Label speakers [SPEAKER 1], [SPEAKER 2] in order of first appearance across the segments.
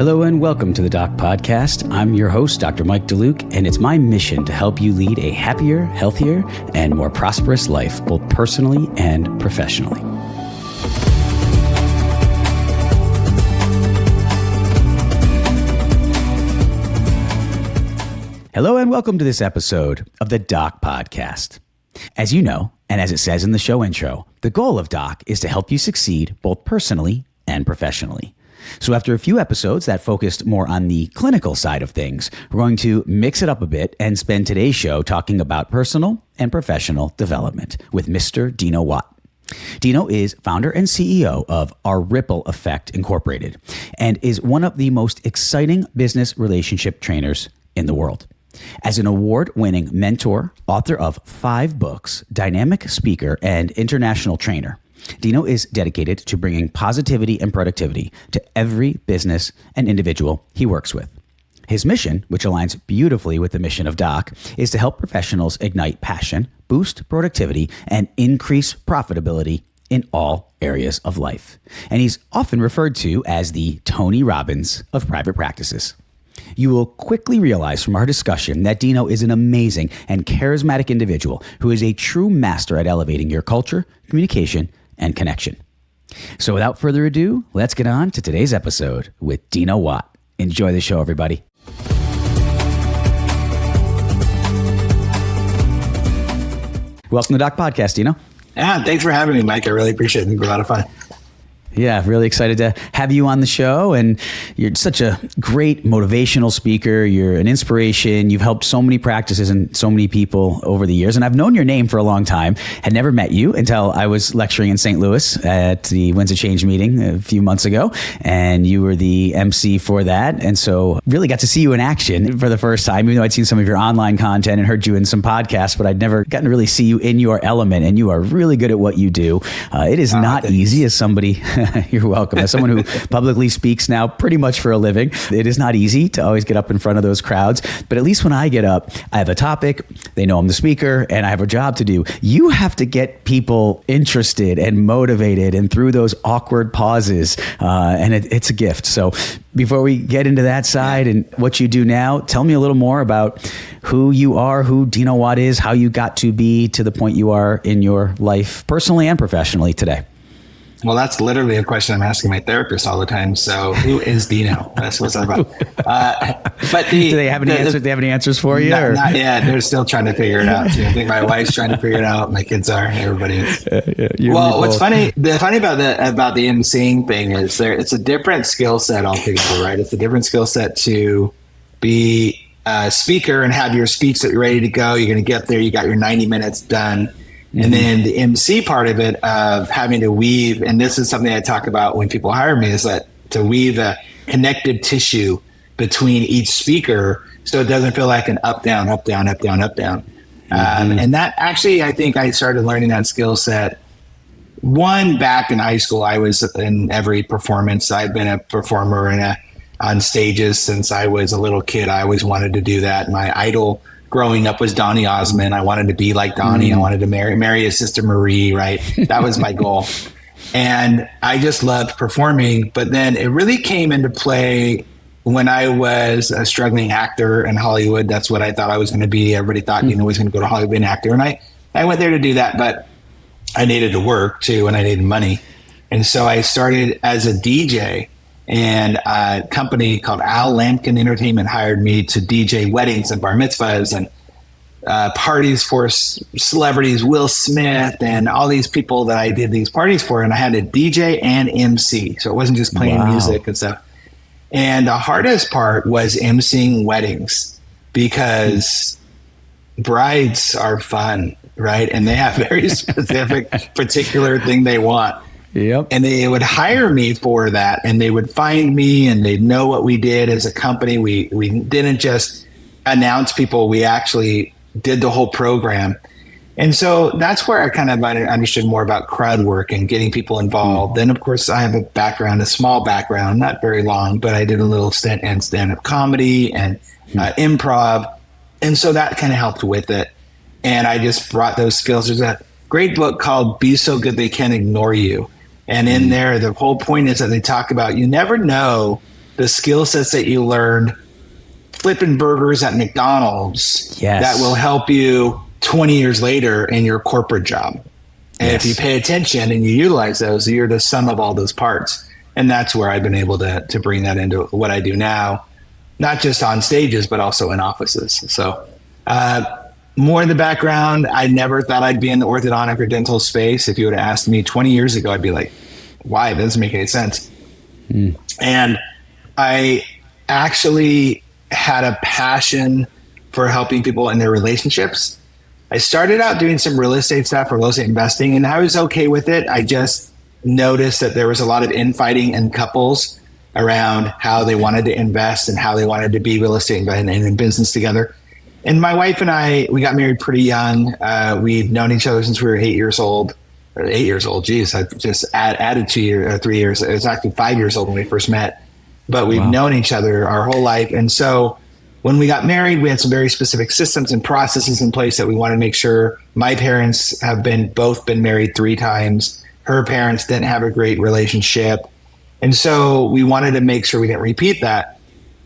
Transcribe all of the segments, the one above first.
[SPEAKER 1] Hello and welcome to the Doc Podcast. I'm your host, Dr. Mike DeLuke, and it's my mission to help you lead a happier, healthier, and more prosperous life, both personally and professionally. Hello and welcome to this episode of the Doc Podcast. As you know, and as it says in the show intro, the goal of Doc is to help you succeed both personally and professionally. So after a few episodes that focused more on the clinical side of things, we're going to mix it up a bit and spend today's show talking about personal and professional development with Mr. Dino Watt. Dino is founder and CEO of Our Ripple Effect Incorporated and is one of the most exciting business relationship trainers in the world. As an award-winning mentor, author of 5 books, dynamic speaker, and international trainer, Dino is dedicated to bringing positivity and productivity to every business and individual he works with. His mission, which aligns beautifully with the mission of Doc, is to help professionals ignite passion, boost productivity, and increase profitability in all areas of life. And he's often referred to as the Tony Robbins of private practices. You will quickly realize from our discussion that Dino is an amazing and charismatic individual who is a true master at elevating your culture, communication, and connection. So without further ado, let's get on to today's episode with Dino Watt. Enjoy the show, everybody. Welcome to the Doc Podcast, Dino.
[SPEAKER 2] Yeah, thanks for having me, Mike. I really appreciate it. It's been a lot of fun.
[SPEAKER 1] Yeah, really excited to have you on the show. And you're such a great motivational speaker. You're an inspiration. You've helped so many practices and so many people over the years. And I've known your name for a long time. Had never met you until I was lecturing in St. Louis at the Winds of Change meeting a few months ago. And you were the MC for that. And so really got to see you in action for the first time, even though I'd seen some of your online content and heard you in some podcasts, but I'd never gotten to really see you in your element. And you are really good at what you do. It is not
[SPEAKER 2] thanks.
[SPEAKER 1] Easy as somebody... You're welcome. As someone who publicly speaks now pretty much for a living, it is not easy to always get up in front of those crowds. But at least when I get up, I have a topic, they know I'm the speaker, and I have a job to do. You have to get people interested and motivated and through those awkward pauses. And it's a gift. So before we get into that side and what you do now, tell me a little more about who you are, who Dino Watt is, how you got to be to the point you are in your life, personally and professionally today.
[SPEAKER 2] Well, that's literally a question I'm asking my therapist all the time. So who is Dino? That's what it's about.
[SPEAKER 1] Do they have any answers? Do they have any answers for you?
[SPEAKER 2] Not yet. They're still trying to figure it out. I think my wife's trying to figure it out. My kids are. Everybody is. Well, what's funny? The funny about the emceeing thing is it's a different skill set altogether, right? It's a different skill set to be a speaker and have your speech ready to go. You're going to get there. You got your 90 minutes done. And then the MC part of it, of having to weave, and this is something I talk about when people hire me, is that to weave a connective tissue between each speaker so it doesn't feel like an up, down, up, down, up, down, up, down. And that actually, I think I started learning that skill set. Back in high school, I was in every performance. I've been a performer on stages since I was a little kid. I always wanted to do that. My idol growing up was Donny Osmond. I wanted to be like Donny. I wanted to marry his sister Marie, right? That was my goal. And I just loved performing. But then it really came into play when I was a struggling actor in Hollywood. That's what I thought I was going to be. Everybody thought, was going to go to Hollywood and be an actor. And I went there to do that, but I needed to work too, and I needed money. And so I started as a DJ. And a company called Al Lampkin Entertainment hired me to DJ weddings and bar mitzvahs and parties for celebrities, Will Smith and all these people that I did these parties for. And I had to DJ and MC. So it wasn't just playing music and stuff. And the hardest part was emceeing weddings because brides are fun, right? And they have very specific, particular thing they want.
[SPEAKER 1] Yep.
[SPEAKER 2] And they would hire me for that, and they would find me, and they'd know what we did as a company. We didn't just announce people. We actually did the whole program. And so that's where I kind of understood more about crowd work and getting people involved. Then, of course, I have a small background, not very long, but I did a little stint in stand-up comedy and improv. And so that kind of helped with it. And I just brought those skills. There's a great book called Be So Good They Can't Ignore You. And in there, the whole point is that they talk about you never know the skill sets that you learned flipping burgers at McDonald's that will help you 20 years later in your corporate job. And if you pay attention and you utilize those, you're the sum of all those parts. And that's where I've been able to bring that into what I do now, not just on stages, but also in offices. So more in the background, I never thought I'd be in the orthodontic or dental space. If you would have asked me 20 years ago, I'd be like, why? That doesn't make any sense. And I actually had a passion for helping people in their relationships. I started out doing some real estate stuff or real estate investing, and I was okay with it. I just noticed that there was a lot of infighting in couples around how they wanted to invest and how they wanted to be real estate and in business together. And my wife and I, we got married pretty young. We've known each other since we were 8 years old. Or 8 years old. Geez, I just added 2 years, 3 years. It was actually 5 years old when we first met. But we've known each other our whole life. And so when we got married, we had some very specific systems and processes in place that we wanted to make sure. My parents have both been married 3 times. Her parents didn't have a great relationship. And so we wanted to make sure we didn't repeat that.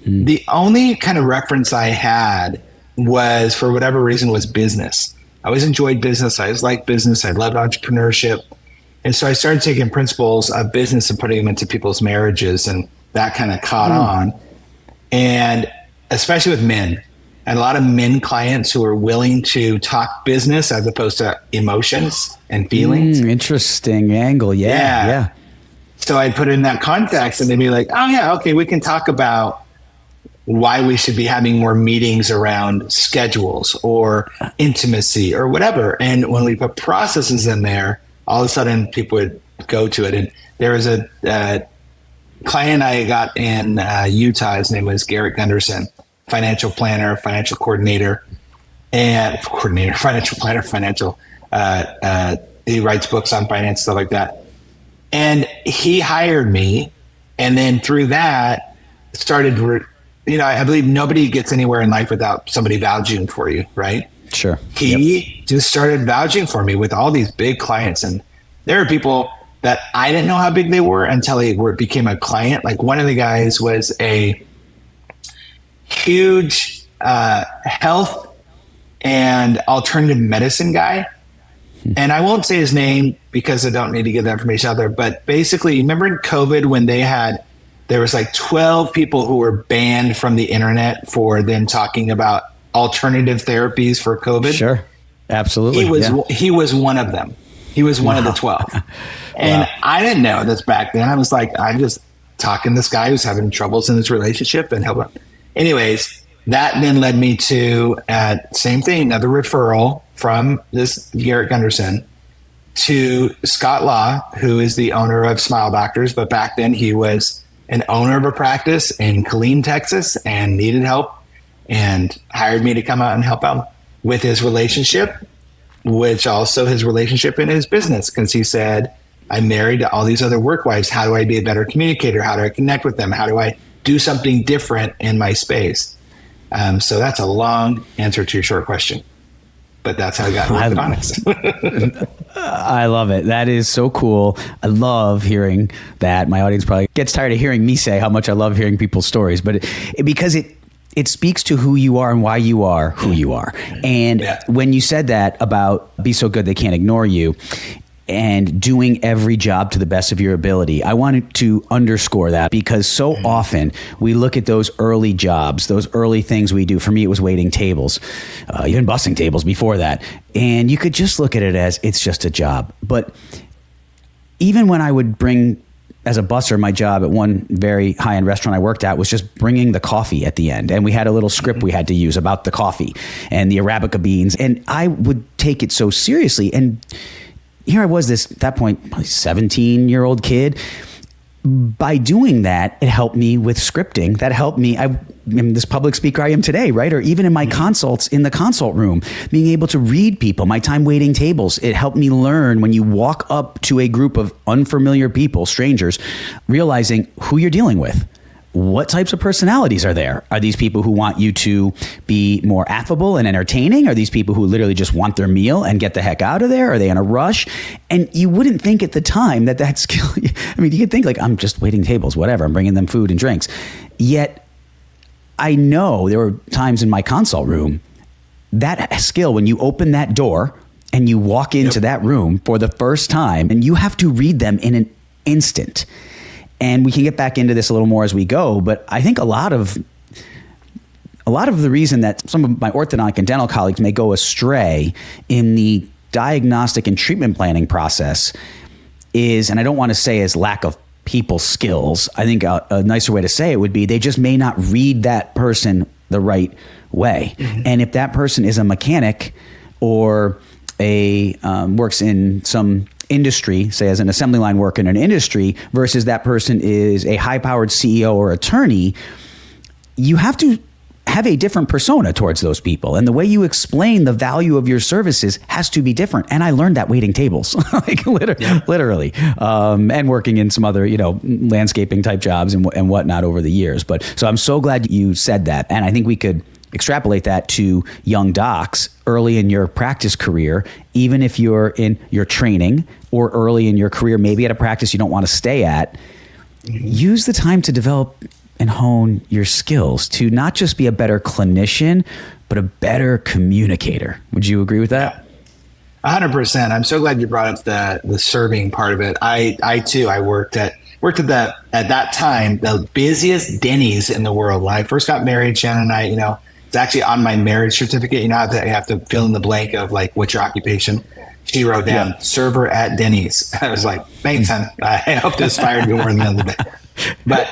[SPEAKER 2] The only kind of reference I had was, for whatever reason, was business. I always enjoyed business. I always liked business. I loved entrepreneurship. And so I started taking principles of business and putting them into people's marriages, and that kind of caught on. And especially with men, and a lot of men clients who are willing to talk business as opposed to emotions and feelings.
[SPEAKER 1] Interesting angle. Yeah.
[SPEAKER 2] So I'd put it in that context, and they'd be like, oh yeah, okay, we can talk about why we should be having more meetings around schedules or intimacy or whatever. And when we put processes in there, all of a sudden people would go to it. And there was a client I got in Utah. His name was Garrett Gunderson, financial planner, financial coordinator, financial planner, he writes books on finance, stuff like that. And he hired me. And then through that started, I believe nobody gets anywhere in life without somebody vouching for you, right?
[SPEAKER 1] Sure.
[SPEAKER 2] He just started vouching for me with all these big clients. And there are people that I didn't know how big they were until they became a client. Like one of the guys was a huge health and alternative medicine guy. And I won't say his name because I don't need to get that information out there. But basically, remember in COVID when there was like 12 people who were banned from the internet for them talking about alternative therapies for COVID.
[SPEAKER 1] Sure. Absolutely.
[SPEAKER 2] He was one of them. He was one of the 12. And I didn't know this back then. I was like, I'm just talking to this guy who's having troubles in his relationship and help him. Anyways, that then led me to same thing, another referral from this Garrett Gunderson to Scott Law, who is the owner of Smile Doctors. But back then he was an owner of a practice in Killeen, Texas, and needed help and hired me to come out and help out with his relationship, which also his relationship in his business. Because he said, I'm married to all these other work wives. How do I be a better communicator? How do I connect with them? How do I do something different in my space? So that's a long answer to your short question. But that's how I got orthodontics.
[SPEAKER 1] I love it. That is so cool. I love hearing that. My audience probably gets tired of hearing me say how much I love hearing people's stories, but because it speaks to who you are and why you are who you are. And when you said that about be so good they can't ignore you and doing every job to the best of your ability, I wanted to underscore that because so often we look at those early jobs, those early things we do. For me, it was waiting tables, even bussing tables before that. And you could just look at it as it's just a job. But even when I would bring, as a busser, my job at one very high-end restaurant I worked at was just bringing the coffee at the end. And we had a little script we had to use about the coffee and the Arabica beans. And I would take it so seriously. And here I was, at that point, 17-year-old kid. By doing that, it helped me with scripting. That helped me. I'm this public speaker I am today, right? Or even in my consults in the consult room, being able to read people, my time waiting tables. It helped me learn when you walk up to a group of unfamiliar people, strangers, realizing who you're dealing with. what types of personalities are there? Are these people who want you to be more affable and entertaining? Are these people who literally just want their meal and get the heck out of there? Are they in a rush? And you wouldn't think at the time that skill, I mean, you could think like, I'm just waiting tables, whatever. I'm bringing them food and drinks. Yet I know there were times in my consult room, that skill, when you open that door and you walk into that room for the first time and you have to read them in an instant. And we can get back into this a little more as we go, but I think a lot of the reason that some of my orthodontic and dental colleagues may go astray in the diagnostic and treatment planning process is, and I don't want to say as lack of people skills, I think a nicer way to say it would be they just may not read that person the right way. Mm-hmm. And if that person is a mechanic or works in some industry, say as an assembly line worker in an industry, versus that person is a high-powered CEO or attorney, you have to have a different persona towards those people. And the way you explain the value of your services has to be different. And I learned that waiting tables, like literally, and working in some other, landscaping type jobs and whatnot over the years. But so I'm so glad you said that. And I think we could extrapolate that to young docs early in your practice career, even if you're in your training or early in your career, maybe at a practice you don't want to stay at. Use the time to develop and hone your skills to not just be a better clinician, but a better communicator. Would you agree with that?
[SPEAKER 2] 100%. I'm so glad you brought up the serving part of it. I too worked at that time, the busiest Denny's in the world. When I first got married, Shannon and I, it's actually on my marriage certificate. I have to fill in the blank of like, what's your occupation? She wrote down server at Denny's. I was like, thanks, son. I hope to aspire to be more than the other day. But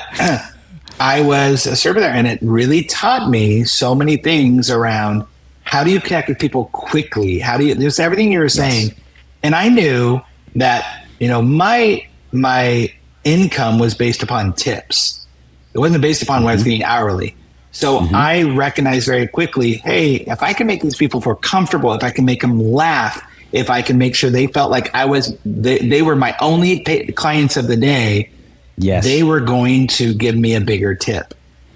[SPEAKER 2] I was a server there, and it really taught me so many things around how do you connect with people quickly? There's everything you were saying. Yes. And I knew that, my income was based upon tips. It wasn't based upon what I was getting hourly. So I recognized very quickly, hey, if I can make these people feel comfortable, if I can make them laugh, if I can make sure they felt like they were my only clients of the day, yes, they were going to give me a bigger tip.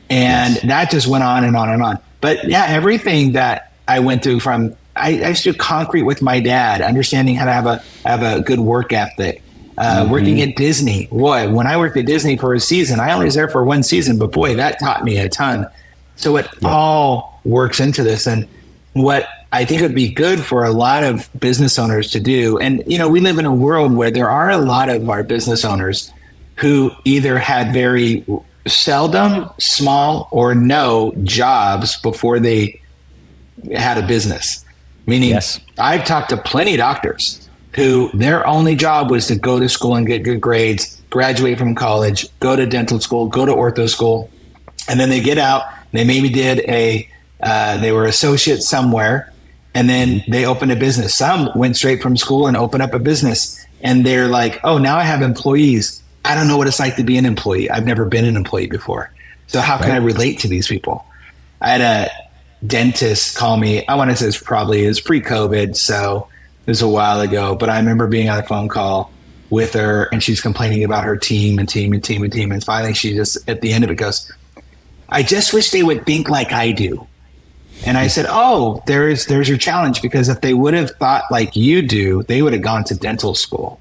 [SPEAKER 2] And that just went on and on and on. But yeah, everything that I went through from, I used to do concrete with my dad, understanding how to have a good work ethic. Working at Disney. Boy, when I worked at Disney for a season, I only was there for one season, but boy, that taught me a ton. So it all works into this. And what I think would be good for a lot of business owners to do, and we live in a world where there are a lot of our business owners who either had very seldom, small, or no jobs before they had a business. Meaning, I've talked to plenty of doctors who their only job was to go to school and get good grades, graduate from college, go to dental school, go to ortho school, and then they get out. They maybe did they were associates somewhere, and then they opened a business. Some went straight from school and opened up a business, and they're like, oh, now I have employees. I don't know what it's like to be an employee. I've never been an employee before. So how can I relate to these people? I had a dentist call me. I want to say it was pre-COVID, so it was a while ago, but I remember being on a phone call with her, and she's complaining about her team. And finally she just, at the end of it, goes, I just wish they would think like I do. And I said, oh, there's your challenge, because if they would have thought like you do, they would have gone to dental school.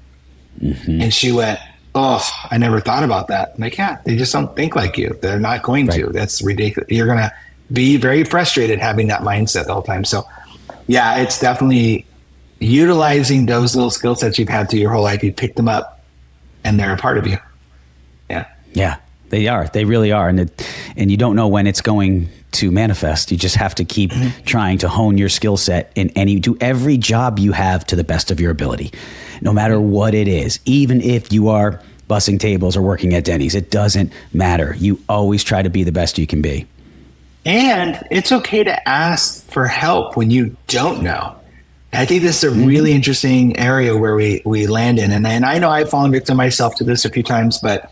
[SPEAKER 2] And she went, oh, I never thought about that. I'm like, yeah, they just don't think like you. They're not going to. That's ridiculous. You're going to be very frustrated having that mindset the whole time. So yeah, it's definitely utilizing those little skill sets you've had through your whole life. You pick them up and they're a part of you. Yeah,
[SPEAKER 1] they are. They really are. And you don't know when it's going to manifest. You just have to keep trying to hone your skill set do every job you have to the best of your ability, no matter what it is. Even if you are bussing tables or working at Denny's, it doesn't matter. You always try to be the best you can be.
[SPEAKER 2] And it's okay to ask for help when you don't know. I think this is a really interesting area where we land in. And I know I've fallen victim myself to this a few times, but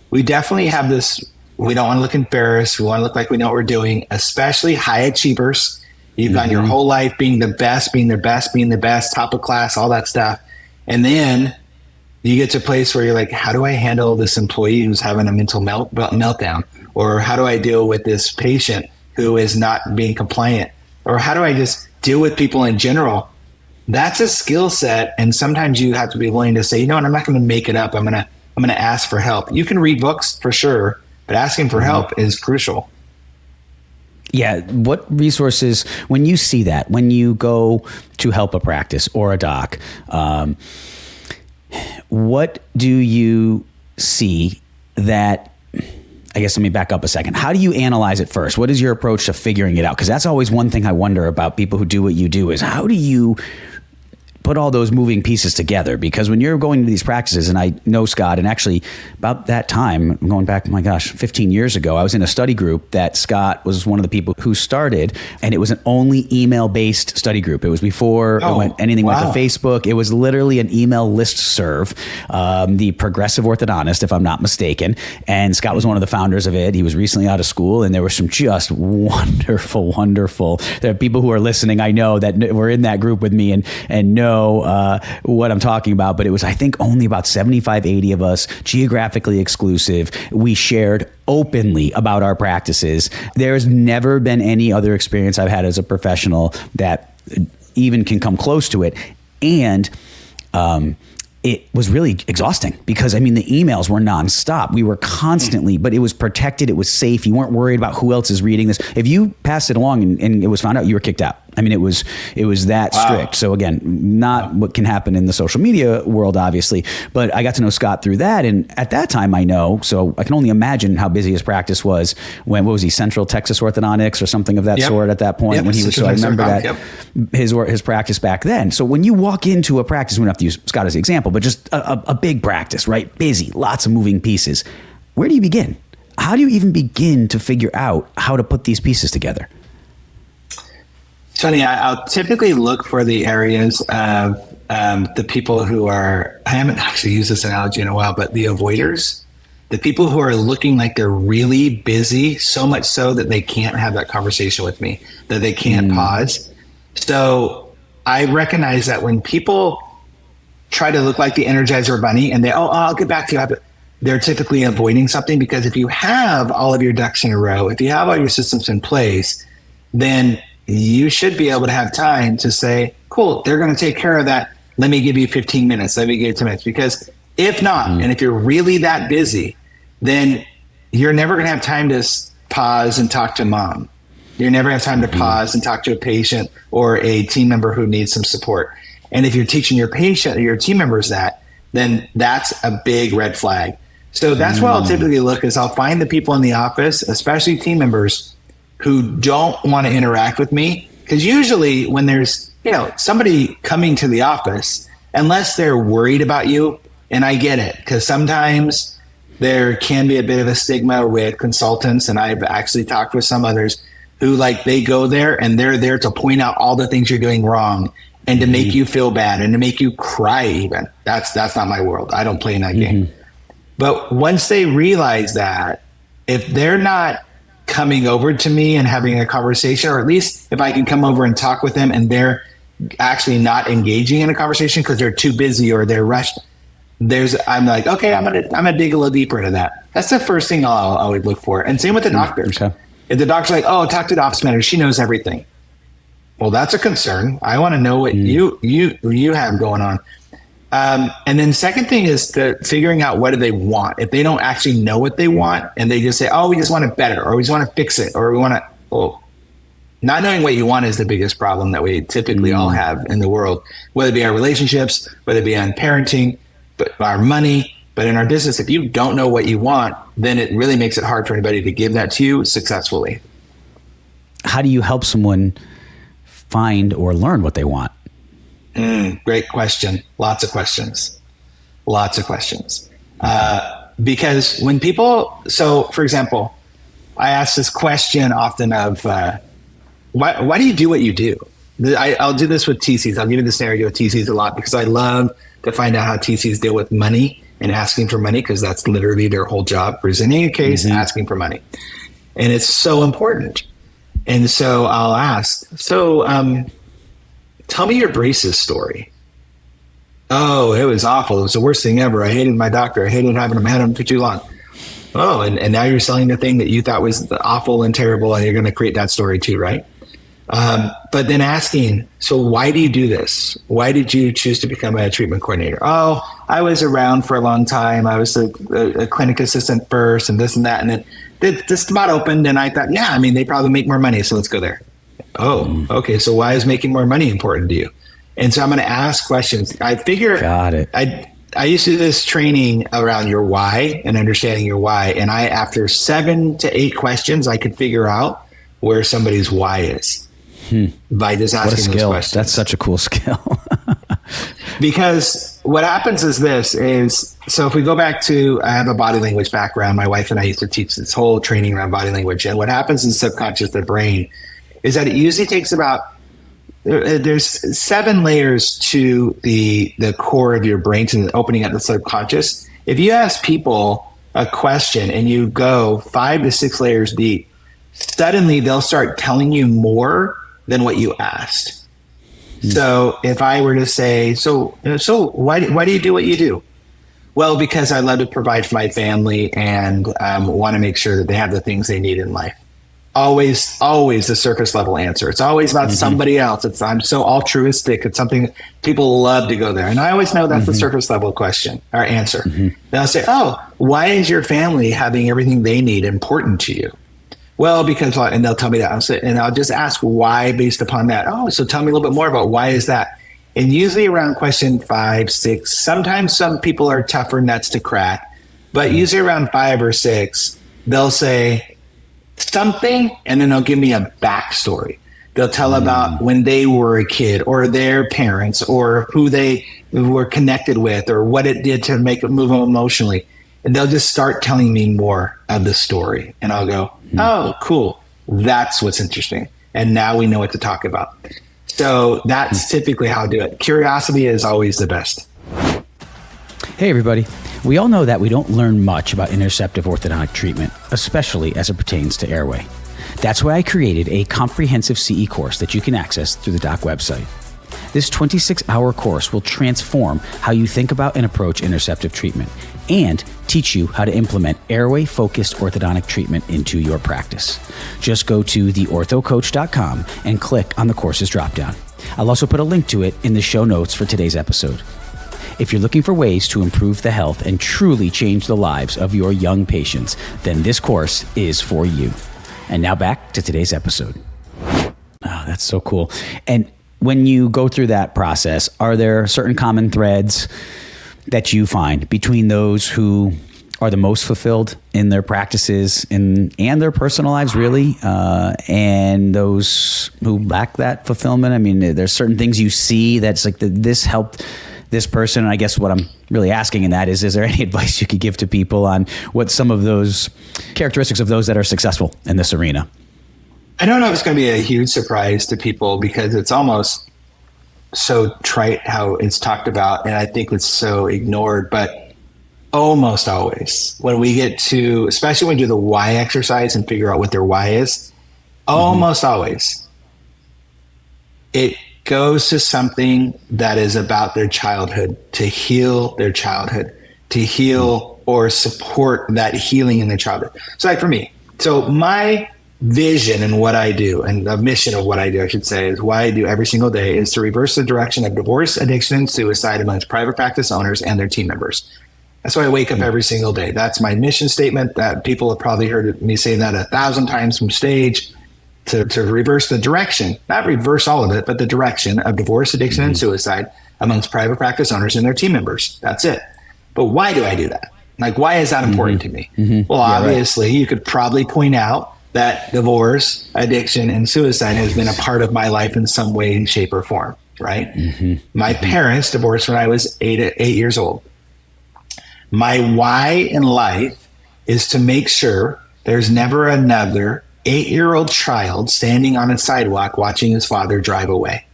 [SPEAKER 2] we definitely have this. We don't want to look embarrassed. We want to look like we know what we're doing, especially high achievers. You've gone your whole life being the best, top of class, all that stuff. And then you get to a place where you're like, how do I handle this employee who's having a mental meltdown? Or how do I deal with this patient who is not being compliant? Or how do I just deal with people in general? That's a skill set. And sometimes you have to be willing to say, you know what, I'm not going to make it up. I'm going to ask for help. You can read books for sure, but asking for help is crucial.
[SPEAKER 1] Yeah. What resources, when you see that, when you go to help a practice or a doc, what do you see that, I guess let me back up a second. How do you analyze it first? What is your approach to figuring it out? Because that's always one thing I wonder about people who do what you do is how do you put all those moving pieces together? Because when you're going to these practices, and I know Scott, and actually about that time, going back, my gosh, 15 years ago, I was in a study group that Scott was one of the people who started, and it was an only email-based study group. It was before anything went to Facebook. It was literally an email listserv, the Progressive Orthodontist, if I'm not mistaken. And Scott was one of the founders of it. He was recently out of school, and there were some just wonderful. There are people who are listening, I know, that were in that group with me and know what I'm talking about, but it was, I think, only about 75, 80 of us, geographically exclusive. We shared openly about our practices. There's never been any other experience I've had as a professional that even can come close to it. And it was really exhausting because, I mean, the emails were nonstop. We were constantly, but it was protected. It was safe. You weren't worried about who else is reading this. If you passed it along and it was found out, you were kicked out. I mean, it was that strict. So again, not what can happen in the social media world, obviously, but I got to know Scott through that. And at that time I know, so I can only imagine how busy his practice was when, what was he, Central Texas Orthodontics or something of that sort at that point when he was, so I remember that his practice back then. So when you walk into a practice, we don't have to use Scott as the example, but just a big practice, right? Busy, lots of moving pieces. Where do you begin? How do you even begin to figure out how to put these pieces together?
[SPEAKER 2] It's funny, I'll typically look for the areas of the people who are, I haven't actually used this analogy in a while, but the avoiders, the people who are looking like they're really busy, so much so that they can't have that conversation with me, that they can't pause. So I recognize that when people try to look like the Energizer Bunny and I'll get back to you, they're typically avoiding something, because if you have all of your ducks in a row, if you have all your systems in place, then you should be able to have time to say, cool, they're going to take care of that. Let me give you 15 minutes. Let me give you 10 minutes. Because if not, and if you're really that busy, then you're never going to have time to pause and talk to mom. You're never going to have time to pause and talk to a patient or a team member who needs some support. And if you're teaching your patient or your team members that, then that's a big red flag. So that's what I'll typically look is I'll find the people in the office, especially team members, who don't want to interact with me. Because usually when there's, somebody coming to the office, unless they're worried about you, and I get it, because sometimes there can be a bit of a stigma with consultants, and I've actually talked with some others who they go there and they're there to point out all the things you're doing wrong and to make you feel bad and to make you cry even. That's not my world. I don't play in that game. But once they realize that, if they're not coming over to me and having a conversation, or at least if I can come over and talk with them and they're actually not engaging in a conversation because they're too busy or they're rushed, I'm like, okay, I'm gonna dig a little deeper into that. That's the first thing I would look for. And same with the doctors. Okay. If the doctor's like, oh, talk to the office manager, she knows everything. Well, that's a concern. I want to know what you have going on. And then second thing is figuring out what do they want. If they don't actually know what they want and they just say, oh, we just want it better, or we just want to fix it, or we want to, not knowing what you want is the biggest problem that we typically all have in the world, whether it be our relationships, whether it be on parenting, but our money, but in our business. If you don't know what you want, then it really makes it hard for anybody to give that to you successfully.
[SPEAKER 1] How do you help someone find or learn what they want?
[SPEAKER 2] Great question. Lots of questions. Because when people, so for example, I ask this question often of, why do you do what you do? I'll do this with TCs. I'll give you the scenario with TCs a lot because I love to find out how TCs deal with money and asking for money, because that's literally their whole job, presenting a case, asking for money. And it's so important. And so I'll ask, tell me your braces story. Oh, it was awful. It was the worst thing ever. I hated my doctor. I hated having him for too long. Oh, and now you're selling the thing that you thought was awful and terrible, and you're going to create that story too, right? But then asking, so why do you do this? Why did you choose to become a treatment coordinator? Oh, I was around for a long time. I was a clinic assistant first and this and that. And then this spot opened and I thought, yeah, I mean, they probably make more money. So let's go there. Oh, okay. So why is making more money important to you? And so I'm going to ask questions.
[SPEAKER 1] Got it.
[SPEAKER 2] I used to do this training around your why and understanding your why. And after 7 to 8 questions, I could figure out where somebody's why is. By just asking those questions.
[SPEAKER 1] That's such a cool skill.
[SPEAKER 2] Because what happens is so if we go back to, I have a body language background. My wife and I used to teach this whole training around body language. And what happens in subconscious, the brain, is that it usually takes there's 7 layers to the core of your brain, to opening up the subconscious. If you ask people a question and you go 5 to 6 layers deep, suddenly they'll start telling you more than what you asked. So if I were to say, so why do you do what you do? Well, because I love to provide for my family and want to make sure that they have the things they need in life. Always the surface level answer. It's always about somebody else. I'm so altruistic. It's something people love to go there. And I always know that's the surface level question or answer. Then I'll say, oh, why is your family having everything they need important to you? Well, because, and they'll tell me that, and I'll just ask why based upon that. Oh, so tell me a little bit more about why is that? And usually around question 5, 6, sometimes some people are tougher nuts to crack, but usually around 5 or 6, they'll say something, and then they'll give me a backstory. They'll tell about when they were a kid or their parents or who they were connected with or what it did to make it move them emotionally. And they'll just start telling me more of the story. And I'll go, oh, cool. That's what's interesting. And now we know what to talk about. So that's typically how I do it. Curiosity is always the best.
[SPEAKER 1] Hey, everybody. We all know that we don't learn much about interceptive orthodontic treatment, especially as it pertains to airway. That's why I created a comprehensive CE course that you can access through the doc website. This 26-hour course will transform how you think about and approach interceptive treatment and teach you how to implement airway-focused orthodontic treatment into your practice. Just go to theorthocoach.com and click on the courses dropdown. I'll also put a link to it in the show notes for today's episode. If you're looking for ways to improve the health and truly change the lives of your young patients, then this course is for you. And now back to today's episode. Oh, that's so cool. And when you go through that process, are there certain common threads that you find between those who are the most fulfilled in their practices and their personal lives, really, and those who lack that fulfillment? I mean, there's certain things you see that's like this helped this person. And I guess what I'm really asking in that is there any advice you could give to people on what some of those characteristics of those that are successful in this arena?
[SPEAKER 2] I don't know if it's going to be a huge surprise to people because it's almost so trite how it's talked about, and I think it's so ignored. But almost always, when we get to, especially when we do the why exercise and figure out what their why is, almost always, it goes to something that is about their childhood, to heal their childhood, to heal or support that healing in their childhood. So like for me, so my vision and what I do, and the mission of what I do, I should say, is why I do every single day, is to reverse the direction of divorce, addiction, and suicide amongst private practice owners and their team members. That's why I wake up every single day. That's my mission statement. That people have probably heard me say that 1,000 times from stage, to reverse the direction, not reverse all of it, but the direction of divorce, addiction, and suicide amongst private practice owners and their team members. That's it. But why do I do that? Like, why is that important to me? Well, obviously, you could probably point out that divorce, addiction, and suicide has been a part of my life in some way, shape, or form, right? My parents divorced when I was 8 years old. My why in life is to make sure there's never another 8-year-old child standing on a sidewalk watching his father drive away.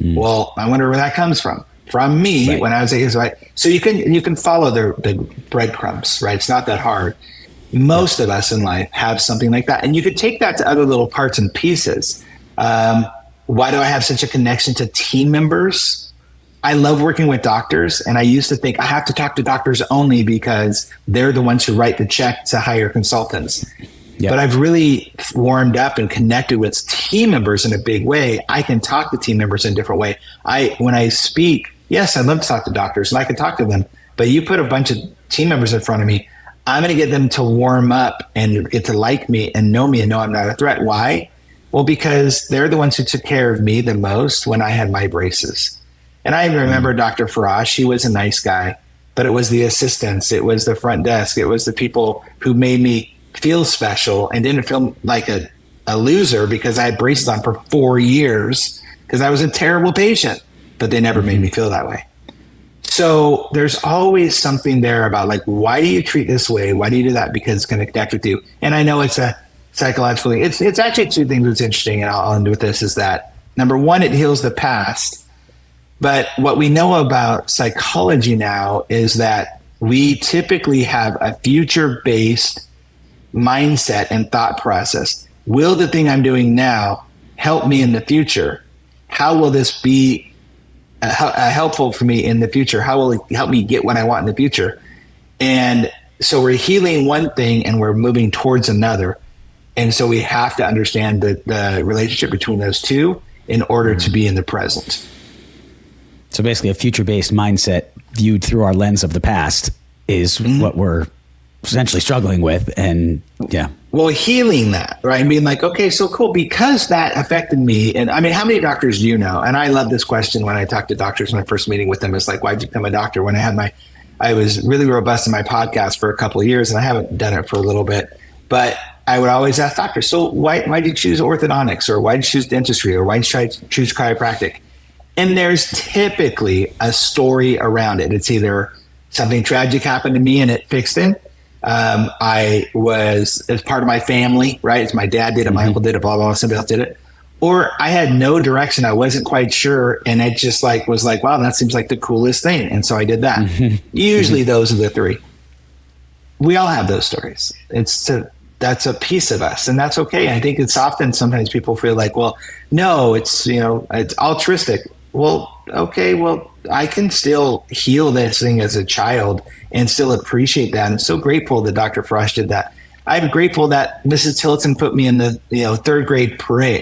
[SPEAKER 2] Well, I wonder where that comes from. From me when I was 8 years old. So you can follow the breadcrumbs, right? It's not that hard. Most of us in life have something like that. And you could take that to other little parts and pieces. Why do I have such a connection to team members? I love working with doctors, and I used to think I have to talk to doctors only because they're the ones who write the check to hire consultants. Yep. But I've really warmed up and connected with team members in a big way. I can talk to team members in a different way. When I speak, yes, I love to talk to doctors and I can talk to them, but you put a bunch of team members in front of me, I'm going to get them to warm up and get to like me and know I'm not a threat. Why? Well, because they're the ones who took care of me the most when I had my braces. And I remember Dr. Farash, he was a nice guy, but it was the assistants, it was the front desk, it was the people who made me feel special and didn't feel like a loser because I had braces on for 4 years because I was a terrible patient, but they never made me feel that way. So there's always something there about like, why do you treat this way? Why do you do that? Because it's going to connect with you. And I know it's a psychologically, it's actually two things that's interesting. And I'll end with this is that number one, it heals the past. But what we know about psychology now is that we typically have a future-based mindset and thought process. Will the thing I'm doing now help me in the future? How will this be helpful for me in the future? How will it help me get what I want in the future? And so we're healing one thing and we're moving towards another. And so we have to understand the relationship between those two in order to be in the present.
[SPEAKER 1] So basically a future-based mindset viewed through our lens of the past is what we're essentially struggling with. And yeah.
[SPEAKER 2] Well, healing that, right? Being like, okay, so cool. Because that affected me. And I mean, how many doctors do you know? And I love this question when I talk to doctors, my first meeting with them is like, why'd you become a doctor? When I was really robust in my podcast for a couple of years and I haven't done it for a little bit, but I would always ask doctors, so why did you choose orthodontics or why did you choose dentistry or why did you choose chiropractic? And there's typically a story around it. It's either something tragic happened to me and it fixed it. It's part of my family, right? It's my dad did it, my uncle did it, blah, blah, blah, somebody else did it. Or I had no direction. I wasn't quite sure. And I just was like, wow, that seems like the coolest thing. And so I did that. Usually those are the three. We all have those stories. That's a piece of us, and that's okay. I think it's often sometimes people feel like, well, no, it's altruistic. Well, okay, well, I can still heal this thing as a child and still appreciate that. I'm so grateful that Dr. Frost did that. I'm grateful that Mrs. Tillotson put me in the third grade play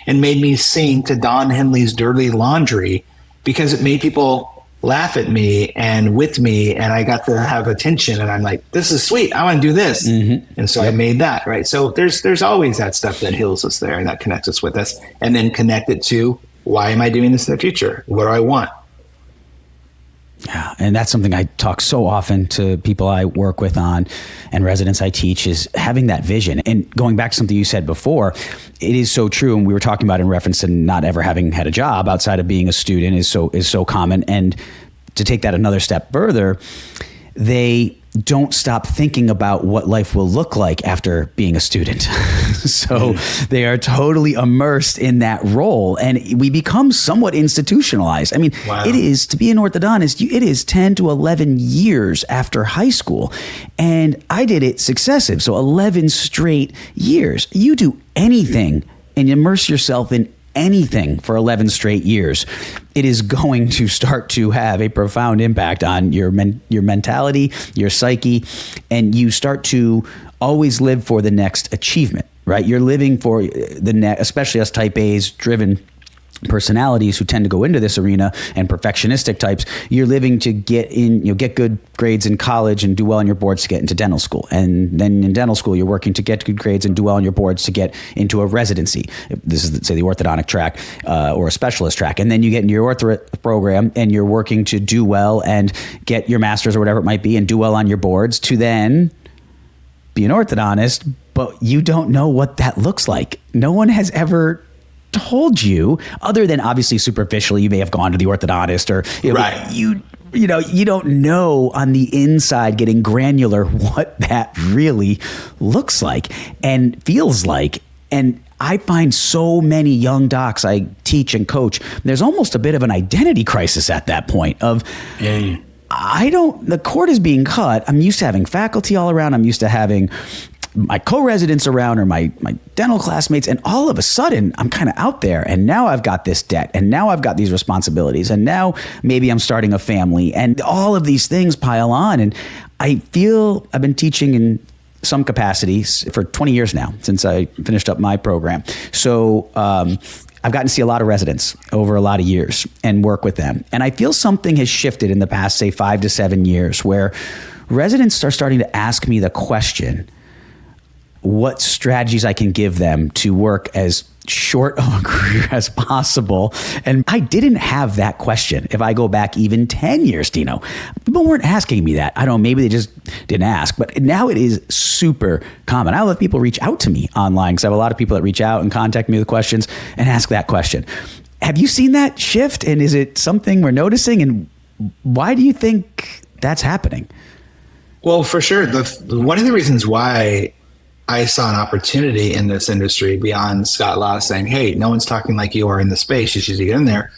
[SPEAKER 2] and made me sing to Don Henley's Dirty Laundry because it made people laugh at me and with me, and I got to have attention, and I'm like, this is sweet, I want to do this. And so I made that, right? So there's always that stuff that heals us there and that connects us with us, and then connect it to, why am I doing this in the future? What do I want?
[SPEAKER 1] Yeah, and that's something I talk so often to people I work with on and residents I teach is having that vision. And going back to something you said before, it is so true. And we were talking about in reference to not ever having had a job outside of being a student is so common. And to take that another step further, they don't stop thinking about what life will look like after being a student. So they are totally immersed in that role, and we become somewhat institutionalized. I mean, It is, to be an orthodontist, it is 10 to 11 years after high school. And I did it successive. So 11 straight years. You do anything and immerse yourself in anything for 11 straight years, it is going to start to have a profound impact on your mentality, your psyche, and you start to always live for the next achievement, right? You're living for the next, especially us type A's driven personalities who tend to go into this arena and perfectionistic types. You're living to get good grades in college and do well on your boards to get into dental school. And then in dental school, you're working to get good grades and do well on your boards to get into a residency. This is, say, the orthodontic track or a specialist track. And then you get into your ortho program and you're working to do well and get your master's or whatever it might be and do well on your boards to then be an orthodontist, but you don't know what that looks like. No one has ever told you, other than obviously superficially, you may have gone to the orthodontist or you don't know on the inside, getting granular, what that really looks like and feels like. And I find so many young docs I teach and coach, there's almost a bit of an identity crisis at that point of, the cord is being cut. I'm used to having faculty all around. I'm used to having my co-residents around or my dental classmates, and all of a sudden I'm kind of out there, and now I've got this debt, and now I've got these responsibilities, and now maybe I'm starting a family, and all of these things pile on. And I feel I've been teaching in some capacities for 20 years now, since I finished up my program. So I've gotten to see a lot of residents over a lot of years and work with them. And I feel something has shifted in the past, say, 5 to 7 years, where residents are starting to ask me the question, what strategies I can give them to work as short of a career as possible. And I didn't have that question if I go back even 10 years, Dino. People weren't asking me that. I don't know, maybe they just didn't ask, but now it is super common. I let people reach out to me online because I have a lot of people that reach out and contact me with questions and ask that question. Have you seen that shift? And is it something we're noticing? And why do you think that's happening?
[SPEAKER 2] Well, for sure. One of the reasons why I saw an opportunity in this industry beyond Scott Law saying, hey, no one's talking like you are in the space, you should get in there,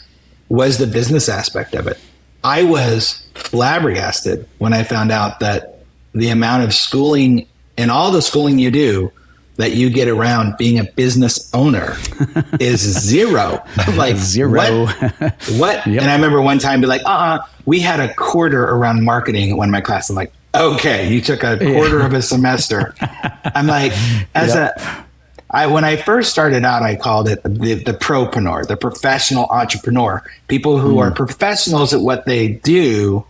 [SPEAKER 2] was the business aspect of it. I was flabbergasted when I found out that the amount of schooling and all the schooling you do that you get around being a business owner is zero. Like
[SPEAKER 1] zero.
[SPEAKER 2] What? Yep. And I remember one time be like, we had a quarter around marketing in one of my classes. I'm like, okay, you took a quarter of a semester. I'm like, when I first started out, I called it the propreneur, the professional entrepreneur, people who are professionals at what they do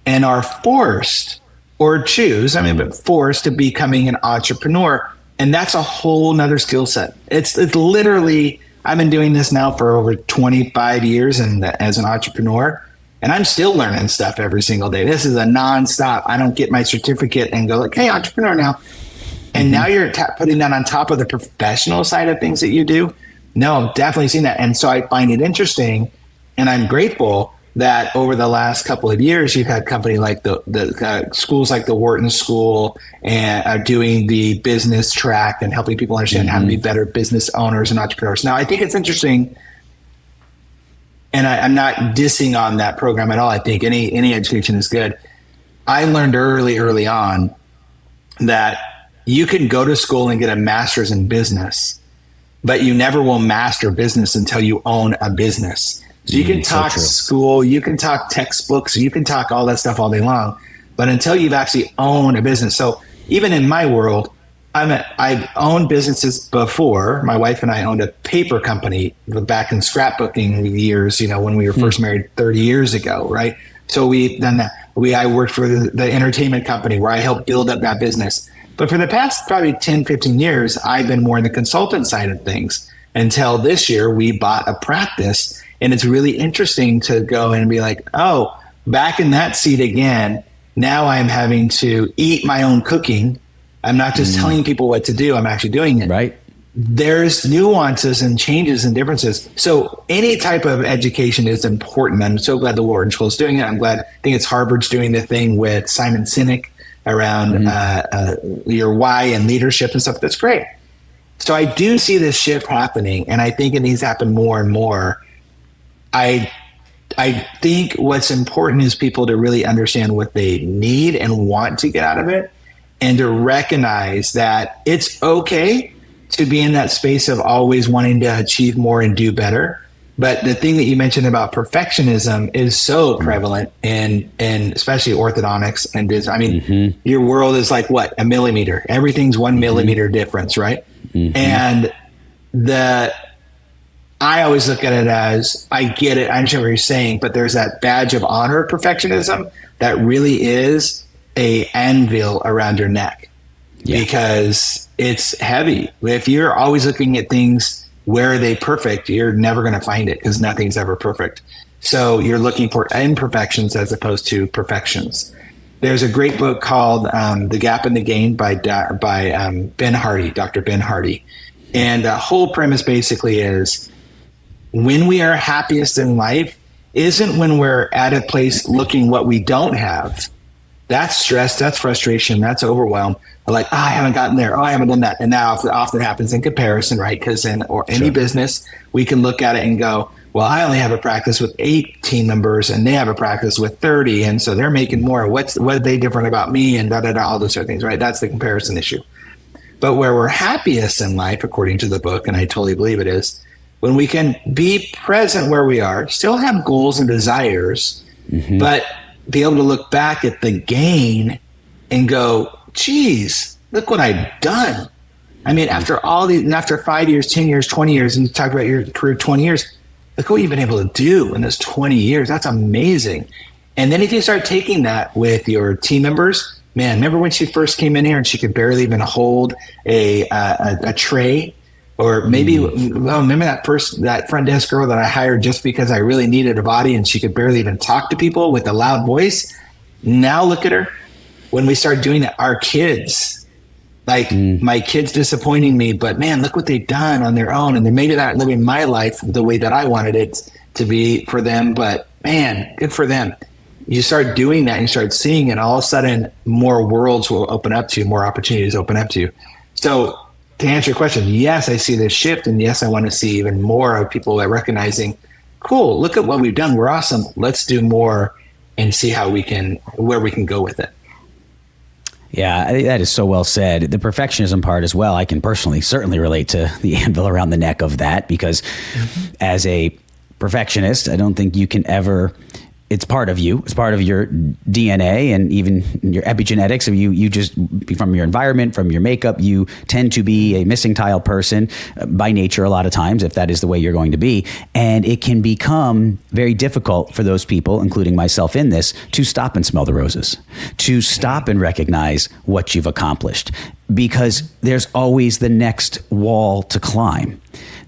[SPEAKER 2] and are forced or choose, but forced to becoming an entrepreneur. And that's a whole nother skill set. It's literally, I've been doing this now for over 25 years and as an entrepreneur. And I'm still learning stuff every single day. This is a nonstop. I don't get my certificate and go like, hey, entrepreneur now. And now you're putting that on top of the professional side of things that you do. No, I've definitely seen that. And so I find it interesting, and I'm grateful that over the last couple of years, you've had company like the schools like the Wharton School and are doing the business track and helping people understand how to be better business owners and entrepreneurs. Now, I think it's interesting. And I'm not dissing on that program at all. I think any education is good. I learned early on that you can go to school and get a master's in business, but you never will master business until you own a business. So you can talk school, you can talk textbooks, you can talk all that stuff all day long, but until you've actually owned a business. So even in my world, I've owned businesses before. My wife and I owned a paper company back in scrapbooking years, when we were first married 30 years ago, right? So we've done that. I worked for the entertainment company where I helped build up that business. But for the past probably 10, 15 years, I've been more in the consultant side of things until this year we bought a practice. And it's really interesting to go and be like, oh, back in that seat again, now I'm having to eat my own cooking. I'm not just telling people what to do. I'm actually doing it.
[SPEAKER 1] Right.
[SPEAKER 2] There's nuances and changes and differences. So any type of education is important. I'm so glad the Wharton School is doing it. I think it's Harvard's doing the thing with Simon Sinek around your why and leadership and stuff. That's great. So I do see this shift happening, and I think it needs to happen more and more. I think what's important is people to really understand what they need and want to get out of it, and to recognize that it's okay to be in that space of always wanting to achieve more and do better. But the thing that you mentioned about perfectionism is so prevalent in especially orthodontics and business. Your world is like what? A millimeter. Everything's 1 millimeter difference, right? And I always look at it as, I get it, I understand what you're saying, but there's that badge of honor of perfectionism that really is a anvil around your neck because it's heavy. If you're always looking at things, where are they perfect? You're never going to find it because nothing's ever perfect. So you're looking for imperfections as opposed to perfections. There's a great book called The Gap and the Gain by Ben Hardy, Dr. Ben Hardy. And the whole premise basically is when we are happiest in life isn't when we're at a place looking what we don't have. That's stress, that's frustration, that's overwhelm. Like, I haven't gotten there. I haven't done that. And that often happens in comparison, right? Because in any business, we can look at it and go, well, I only have a practice with 8 team members and they have a practice with 30. And so they're making more. What are they different about me? And all those sort of things, right? That's the comparison issue. But where we're happiest in life, according to the book, and I totally believe it is, when we can be present where we are, still have goals and desires, but be able to look back at the gain and go, geez, look what I've done. I mean, after all these, and after 5 years, 10 years, 20 years, and you talk about your career, 20 years, look what you've been able to do in this 20 years. That's amazing. And then if you start taking that with your team members, man, remember when she first came in here and she could barely even hold a tray? Or maybe, remember that front desk girl that I hired just because I really needed a body and she could barely even talk to people with a loud voice? Now look at her. When we start doing that, our kids, like my kids disappointing me, but man, look what they've done on their own. And they're maybe not living my life the way that I wanted it to be for them, but man, good for them. You start doing that and you start seeing it, all of a sudden more worlds will open up to you, more opportunities open up to you. So to answer your question, yes, I see this shift, and yes, I want to see even more of people that recognizing, cool, look at what we've done. We're awesome. Let's do more and see where we can go with it.
[SPEAKER 1] Yeah, I think that is so well said. The perfectionism part as well, I can personally certainly relate to the anvil around the neck of that, because as a perfectionist, I don't think you can ever... It's part of you. It's part of your DNA and even your epigenetics. You just, from your environment, from your makeup, you tend to be a missing tile person by nature a lot of times, if that is the way you're going to be. And it can become very difficult for those people, including myself in this, to stop and smell the roses, to stop and recognize what you've accomplished, because there's always the next wall to climb.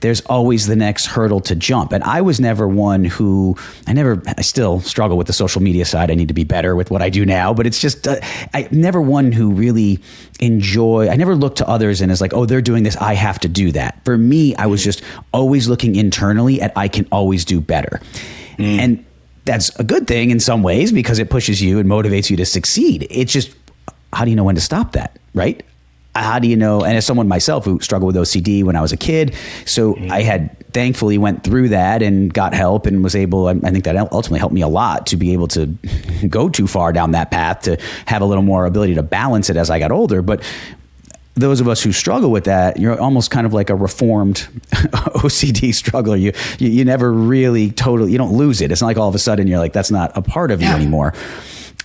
[SPEAKER 1] There's always the next hurdle to jump. And I was never one who, I still struggle with the social media side. I need to be better with what I do now, but it's just, I never one who really I never looked to others and is like, oh, they're doing this, I have to do that. For me, I was just always looking internally at I can always do better. And that's a good thing in some ways because it pushes you and motivates you to succeed. It's just, how do you know when to stop that, right? How do you know? And as someone myself who struggled with OCD when I was a kid, so I had thankfully went through that and got help and was able, I think that ultimately helped me a lot to be able to go too far down that path, to have a little more ability to balance it as I got older. But those of us who struggle with that, you're almost kind of like a reformed OCD struggler. You never really totally, you don't lose it. It's not like all of a sudden you're like, that's not a part of you anymore.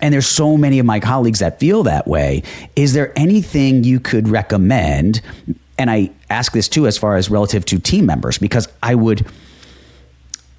[SPEAKER 1] And there's so many of my colleagues that feel that way. Is there anything you could recommend? And I ask this too, as far as relative to team members, because I would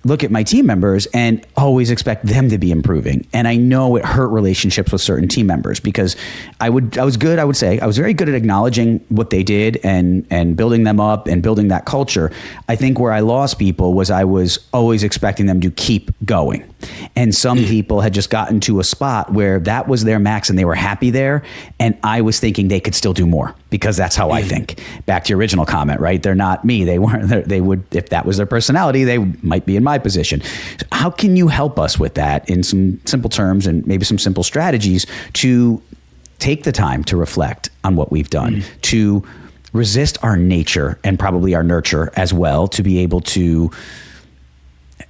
[SPEAKER 1] look at my team members and always expect them to be improving. And I know it hurt relationships with certain team members because I was very good at acknowledging what they did and building them up and building that culture. I think where I lost people was I was always expecting them to keep going. And some people had just gotten to a spot where that was their max and they were happy there. And I was thinking they could still do more because that's how I think. Back to your original comment, right? They're not me. They weren't, they would, if that was their personality, they might be in my position. So how can you help us with that in some simple terms and maybe some simple strategies to take the time to reflect on what we've done, to resist our nature and probably our nurture as well, to be able to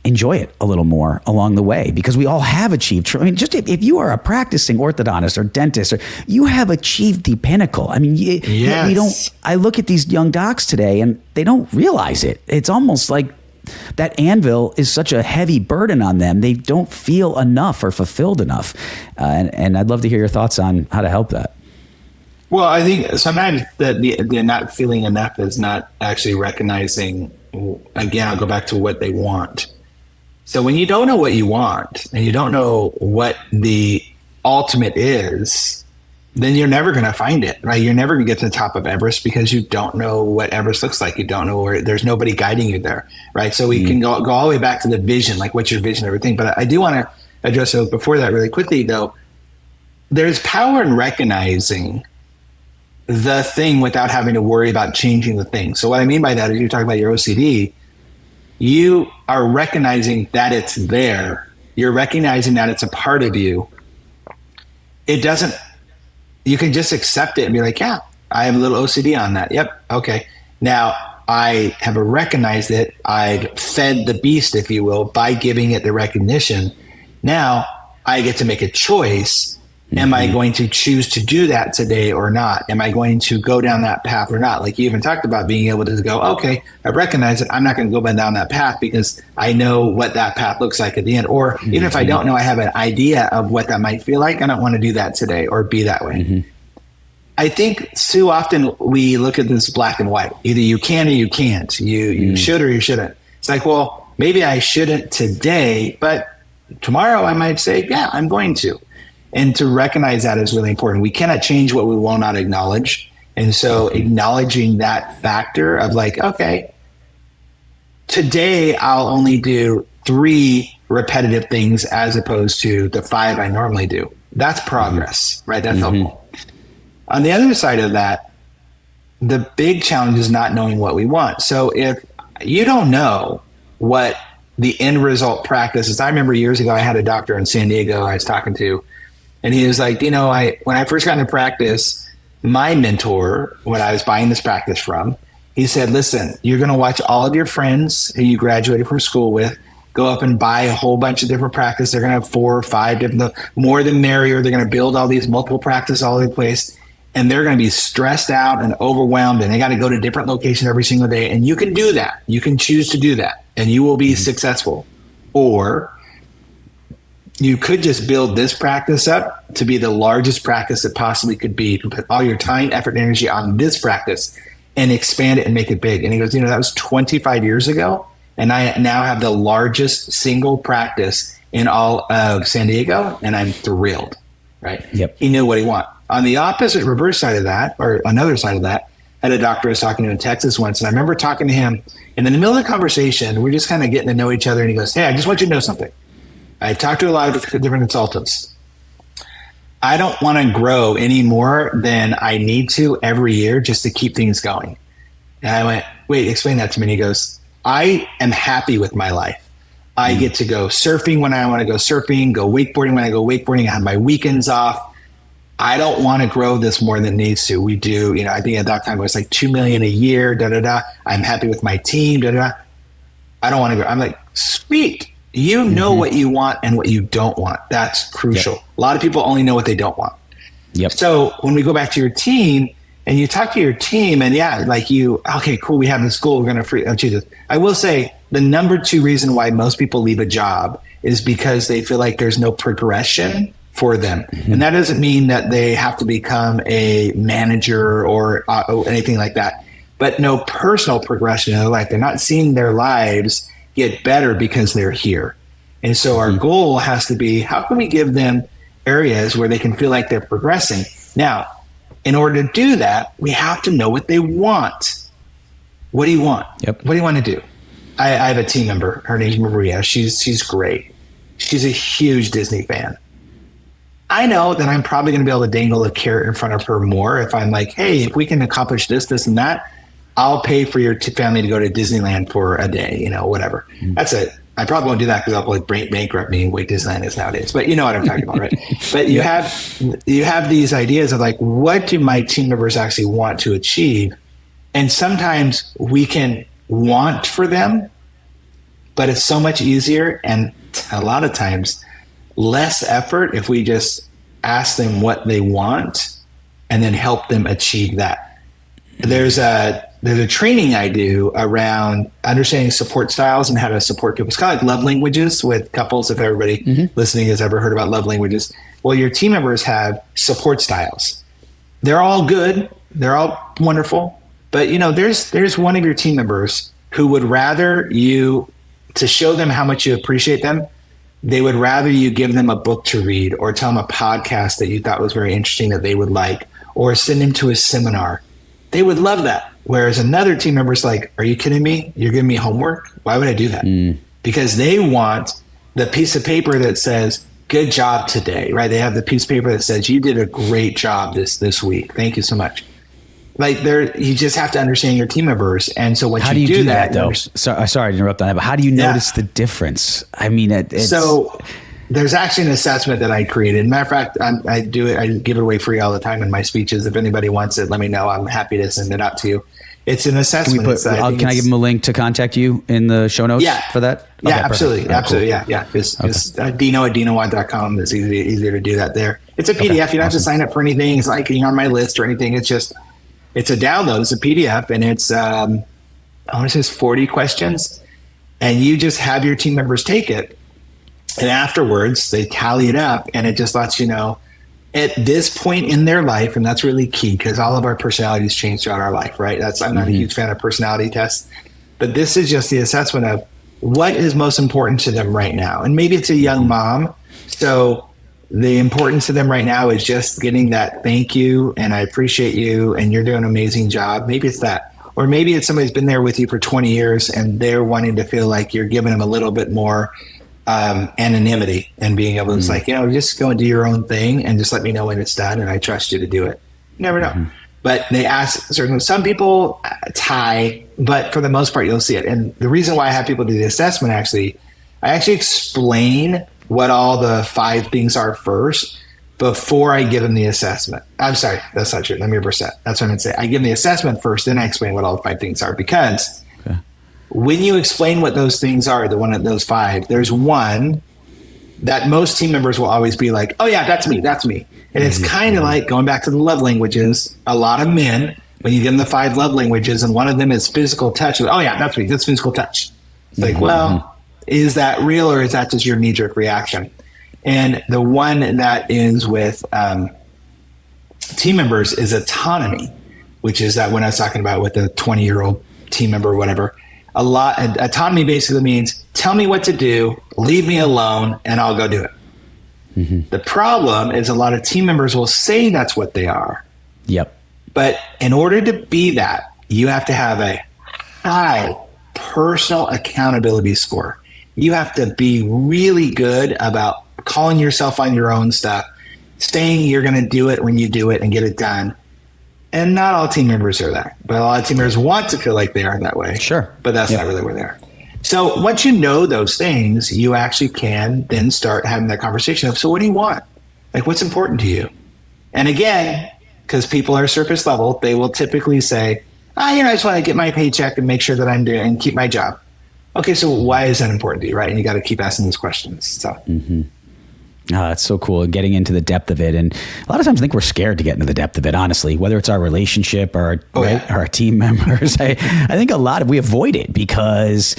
[SPEAKER 1] enjoy it a little more along the way, because we all have achieved. I mean, just if you are a practicing orthodontist or dentist, or you have achieved the pinnacle. I mean, we don't. I look at these young docs today, and they don't realize it. It's almost like that anvil is such a heavy burden on them. They don't feel enough or fulfilled enough. And I'd love to hear your thoughts on how to help that.
[SPEAKER 2] Well, I think sometimes the not feeling enough is not actually recognizing. Again, I'll go back to what they want. So when you don't know what you want and you don't know what the ultimate is, then you're never going to find it, right? You're never going to get to the top of Everest because you don't know what Everest looks like. You don't know where, there's nobody guiding you there, right? So we can go all the way back to the vision, like what's your vision, everything. But I do want to address it before that really quickly, though. There's power in recognizing the thing without having to worry about changing the thing. So what I mean by that is, you're talking about your OCD. You are recognizing that it's there. You're recognizing that it's a part of you. You can just accept it and be like, yeah, I have a little OCD on that. Yep. Okay. Now I have recognized it. I've fed the beast, if you will, by giving it the recognition. Now I get to make a choice Am I going to choose to do that today or not? Am I going to go down that path or not? Like you even talked about being able to go, okay, I recognize that I'm not going to go down that path because I know what that path looks like at the end. Or even if I don't know, I have an idea of what that might feel like. I don't want to do that today or be that way. I think too often we look at this black and white. Either you can or you can't. You should or you shouldn't. It's like, well, maybe I shouldn't today, but tomorrow I might say, yeah, I'm going to. And to recognize that is really important. We cannot change what we will not acknowledge. And so acknowledging that factor of like, okay, today I'll only do 3 repetitive things as opposed to the 5 I normally do. That's progress, right? That's helpful. On the other side of that, the big challenge is not knowing what we want. So if you don't know what the end result practice is, I remember years ago, I had a doctor in San Diego I was talking to, and he was like, when I first got into practice, my mentor, when I was buying this practice from, he said, listen, you're going to watch all of your friends who you graduated from school with go up and buy a whole bunch of different practices. They're going to have 4 or 5 different, more the merrier. They're going to build all these multiple practices all over the place. And they're going to be stressed out and overwhelmed, and they got to go to different locations every single day. And you can do that. You can choose to do that, and you will be successful. Or you could just build this practice up to be the largest practice it possibly could be. You can put all your time, effort, and energy on this practice and expand it and make it big. And he goes, that was 25 years ago, and I now have the largest single practice in all of San Diego, and I'm thrilled, right?
[SPEAKER 1] Yep.
[SPEAKER 2] He knew what he wanted. On the opposite reverse side of that, or another side of that, I had a doctor I was talking to in Texas once, and I remember talking to him, and in the middle of the conversation, we're just kind of getting to know each other, and he goes, hey, I just want you to know something. I've talked to a lot of different consultants. I don't want to grow any more than I need to every year just to keep things going. And I went, wait, explain that to me. And he goes, I am happy with my life. I get to go surfing when I want to go surfing, go wakeboarding when I go wakeboarding. I have my weekends off. I don't want to grow this more than it needs to. We do, I think at that time it was like $2 million a year, I'm happy with my team, I don't want to grow. I'm like, sweet. You know what you want and what you don't want. That's crucial. Yep. A lot of people only know what they don't want.
[SPEAKER 1] Yep.
[SPEAKER 2] So when we go back to your team and you talk to your team and okay, cool. We have this goal. We're going to achieve this. I will say the number 2 reason why most people leave a job is because they feel like there's no progression for them. And that doesn't mean that they have to become a manager or anything like that, but no personal progression in their life. They're not seeing their lives get better because they're here. And so our goal has to be, how can we give them areas where they can feel like they're progressing? Now, in order to do that, we have to know what they want. What do you want?
[SPEAKER 1] Yep.
[SPEAKER 2] What do you want to do? I have a team member. Her name's Maria. She's great. She's a huge Disney fan. I know that I'm probably going to be able to dangle a carrot in front of her more if I'm like, hey, if we can accomplish this, this, and that, I'll pay for your family to go to Disneyland for a day, whatever. That's it. I probably won't do that because I'll probably bankrupt me the way Disneyland is nowadays. But you know what I'm talking about, right? But you have these ideas of like, what do my team members actually want to achieve? And sometimes we can want for them, but it's so much easier and a lot of times less effort if we just ask them what they want and then help them achieve that. There's a training I do around understanding support styles and how to support people. It's kind of like love languages with couples. If everybody listening has ever heard about love languages, well, your team members have support styles. They're all good. They're all wonderful. But there's one of your team members who would rather you, to show them how much you appreciate them, they would rather you give them a book to read or tell them a podcast that you thought was very interesting that they would like, or send them to a seminar. They would love that. Whereas another team member is like, are you kidding me? You're giving me homework? Why would I do that? Because they want the piece of paper that says, good job today, right? They have the piece of paper that says, you did a great job this week. Thank you so much. Like you just have to understand your team members. And so
[SPEAKER 1] how do you do that though? Sorry to interrupt on that, but how do you notice the difference? I mean,
[SPEAKER 2] so there's actually an assessment that I created. Matter of fact, I do it. I give it away free all the time in my speeches. If anybody wants it, let me know. I'm happy to send it out to you. It's an assessment.
[SPEAKER 1] Can I give them a link to contact you in the show notes for that?
[SPEAKER 2] Yeah, absolutely. Absolutely. Cool. Yeah. It's Dino at DinoWatt.com. It's easier to do that there. It's a PDF. You don't have to sign up for anything. It's like you're on my list or anything. It's a download. It's a PDF, and it's I want to say it's 40 questions, and you just have your team members take it, and afterwards they tally it up, and it just lets you know at this point in their life, and that's really key because all of our personalities change throughout our life, right? I'm not a huge fan of personality tests, but this is just the assessment of what is most important to them right now. And maybe it's a young mom, so the importance to them right now is just getting that thank you and I appreciate you and you're doing an amazing job. Maybe it's that. Or maybe it's somebody's been there with you for 20 years and they're wanting to feel like you're giving them a little bit more anonymity and being able to just go and do your own thing and just let me know when it's done and I trust you to do it. You never know. But they ask some people tie, but for the most part you'll see it. And the reason why I have people do the assessment I actually explain what all the 5 things are first before I give them the assessment. I'm sorry, that's not true. Let me reverse that. That's what I'm going to say. I give them the assessment first, then I explain what all the 5 things are. Because when you explain what those things are, those 5, there's one that most team members will always be like, oh yeah, that's me. And it's kind of like going back to the love languages. A lot of men, when you give them the 5 love languages and one of them is physical touch, oh yeah, that's me. That's physical touch. It's like, well, is that real or is that just your knee-jerk reaction? And the one that is with team members is autonomy, which is that when I was talking about with a 20-year-old team member or whatever, autonomy basically means tell me what to do, leave me alone, and I'll go do it. The problem is a lot of team members will say that's what they are.
[SPEAKER 1] Yep.
[SPEAKER 2] But in order to be that, you have to have a high personal accountability score. You have to be really good about calling yourself on your own stuff, saying you're going to do it when you do it and get it done. And not all team members are that, but a lot of team members want to feel like they are that way.
[SPEAKER 1] Sure.
[SPEAKER 2] But that's not really where they are. So once you know those things, you actually can then start having that conversation of, so what do you want? Like, what's important to you? And again, because people are surface level, they will typically say, I just want to get my paycheck and make sure that I'm doing and keep my job. Okay, so why is that important to you, right? And you got to keep asking these questions. So.
[SPEAKER 1] That's so cool, getting into the depth of it. And a lot of times I think we're scared to get into the depth of it, honestly, whether it's our relationship or our team members. I think we avoid it because,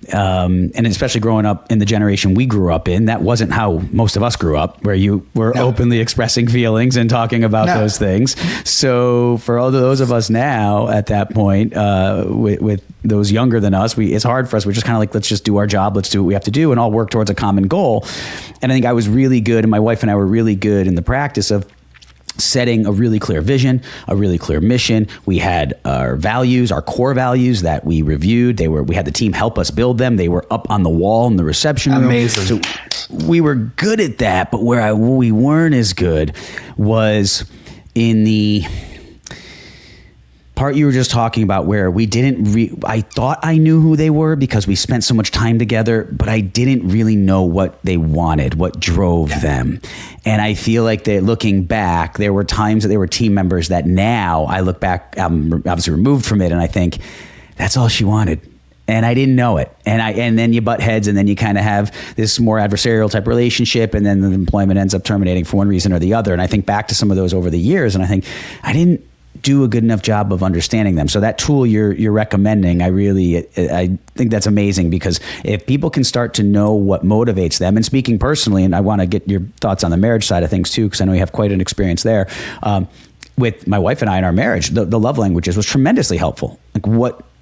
[SPEAKER 1] and especially growing up in the generation we grew up in, that wasn't how most of us grew up, where you were openly expressing feelings and talking about those things. So for all those of us now at that point, with those younger than us, it's hard for us. We're just kind of like, let's just do our job. Let's do what we have to do and all work towards a common goal. And I think I was really good, and my wife and I were really good in the practice of setting a really clear vision, a really clear mission. We had our values, our core values that we reviewed. We had the team help us build them. They were up on the wall in the reception room.
[SPEAKER 2] Amazing.
[SPEAKER 1] So we were good at that, but where we weren't as good was in the part you were just talking about, where we didn't I thought I knew who they were because we spent so much time together, but I didn't really know what they wanted, what drove them. And I feel like looking back, there were times that there were team members that now I look back, I'm obviously removed from it, and I think that's all she wanted. And I didn't know it. And then you butt heads, and then you kind of have this more adversarial type relationship, and then the employment ends up terminating for one reason or the other. And I think back to some of those over the years, and I think I didn't do a good enough job of understanding them. So that tool you're recommending, I think that's amazing, because if people can start to know what motivates them, and speaking personally, and I want to get your thoughts on the marriage side of things too, because I know you have quite an experience there. With my wife and I in our marriage, the love languages was tremendously helpful. Like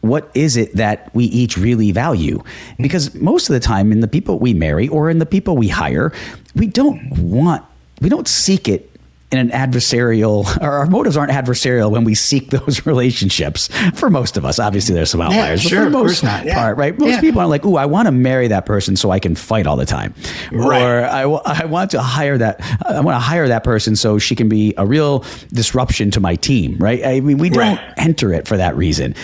[SPEAKER 1] what is it that we each really value? Because most of the time in the people we marry or in the people we hire, we don't seek it in an adversarial, or our motives aren't adversarial when we seek those relationships. For most of us, obviously there's some outliers, but for the most part, right? Most people are like, "Ooh, I want to marry that person so I can fight all the time," or I want to hire that. I want to hire that person so she can be a real disruption to my team, right? I mean, we don't enter it for that reason.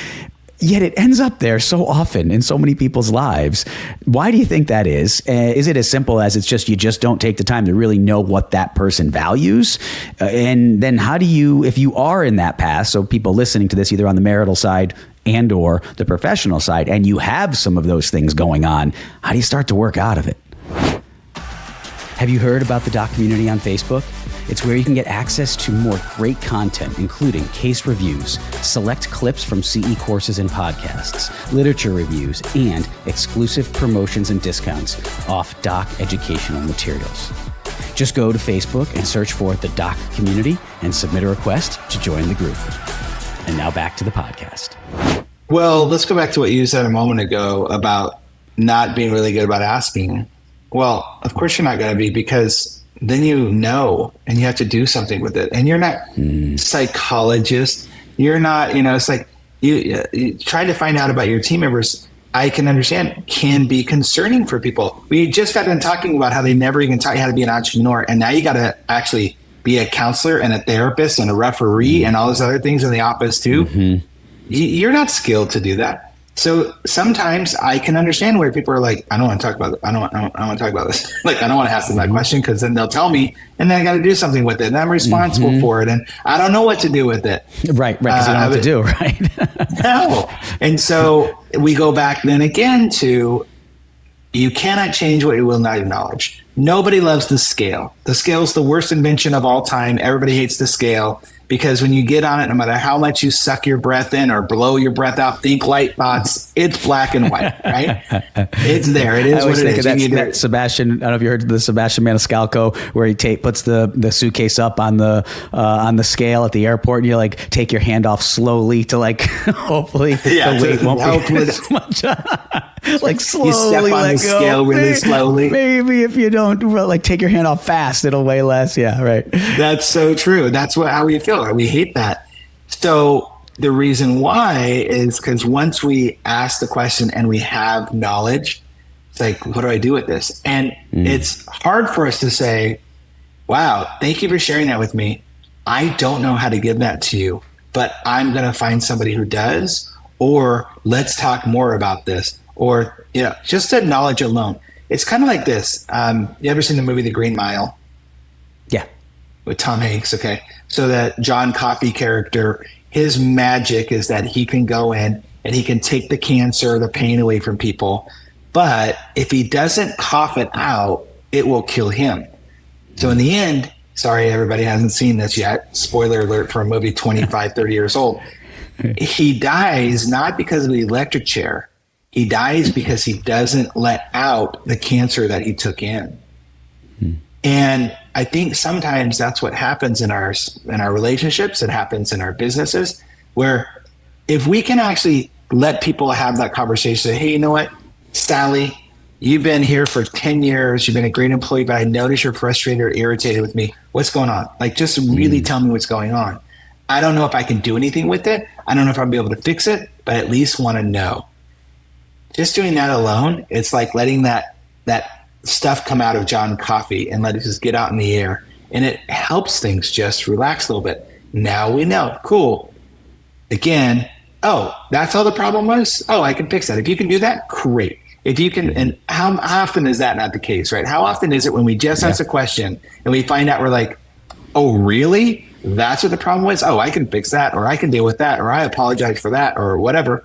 [SPEAKER 1] Yet it ends up there so often in so many people's lives. Why do you think that is? Is it as simple as it's just you just don't take the time to really know what that person values? And then how do you, if you are in that path, so people listening to this either on the marital side and or the professional side, and you have some of those things going on, how do you start to work out of it? Have you heard about the Doc community on Facebook? It's where you can get access to more great content, including case reviews, select clips from CE courses and podcasts, literature reviews, and exclusive promotions and discounts off doc educational materials. Just go to Facebook and search for the Doc Community and submit a request to join the group. And now back to the podcast.
[SPEAKER 2] Well, let's go back to what you said a moment ago about not being really good about asking. Well, of course you're not going to be, because then you know, and you have to do something with it. And you're not psychologist. You're not, it's like you try to find out about your team members. I can understand can be concerning for people. We just got done talking about how they never even taught you how to be an entrepreneur. And now you got to actually be a counselor and a therapist and a referee and all those other things in the office too. Mm-hmm. You're not skilled to do that. So sometimes I can understand where people are like, I don't want to talk about it. I don't want to talk about this. Like, I don't want to ask them that question, because then they'll tell me, and then I got to do something with it. And I'm responsible for it. And I don't know what to do with it.
[SPEAKER 1] Right. Because you don't have to do, right?
[SPEAKER 2] No. And so we go back then again to, you cannot change what you will not acknowledge. Nobody loves the scale. The scale is the worst invention of all time. Everybody hates the scale, because when you get on it, no matter how much you suck your breath in or blow your breath out, think light thoughts, it's black and white, right? It's there. It is what it is.
[SPEAKER 1] That Sebastian, I don't know if you heard the Sebastian Maniscalco, where he puts the suitcase up on the scale at the airport, and you like take your hand off slowly to like hopefully the weight won't be as much. Like slowly,
[SPEAKER 2] you step on the scale really slowly.
[SPEAKER 1] Maybe if you don't like take your hand off fast, it'll weigh less. Yeah, right.
[SPEAKER 2] That's so true. That's how we feel. We hate that. So the reason why is because once we ask the question and we have knowledge, it's like, what do I do with this? And it's hard for us to say, wow, thank you for sharing that with me. I don't know how to give that to you, but I'm going to find somebody who does, or let's talk more about this, or, just that knowledge alone. It's kind of like this. You ever seen the movie The Green Mile?
[SPEAKER 1] Yeah.
[SPEAKER 2] With Tom Hanks. Okay. So that John Coffey character, his magic is that he can go in and he can take the cancer, the pain away from people. But if he doesn't cough it out, it will kill him. So in the end, sorry, everybody hasn't seen this yet. Spoiler alert for a movie 25, 30 years old. He dies not because of the electric chair. He dies because he doesn't let out the cancer that he took in. And I think sometimes that's what happens in our relationships. It happens in our businesses, where if we can actually let people have that conversation, say, hey, you know what, Sally, you've been here for 10 years. You've been a great employee, but I notice you're frustrated or irritated with me. What's going on? Like, just really tell me what's going on. I don't know if I can do anything with it. I don't know if I'll be able to fix it, but I at least want to know. Just doing that alone, it's like letting that stuff come out of John Coffey and let it just get out in the air. And it helps things just relax a little bit. Now we know. Cool. Again, that's all the problem was? I can fix that. If you can do that, great. If you can, and how often is that not the case, right? How often is it when we just ask a question and we find out we're like, oh, really? That's what the problem was? I can fix that, or I can deal with that, or I apologize for that, or whatever.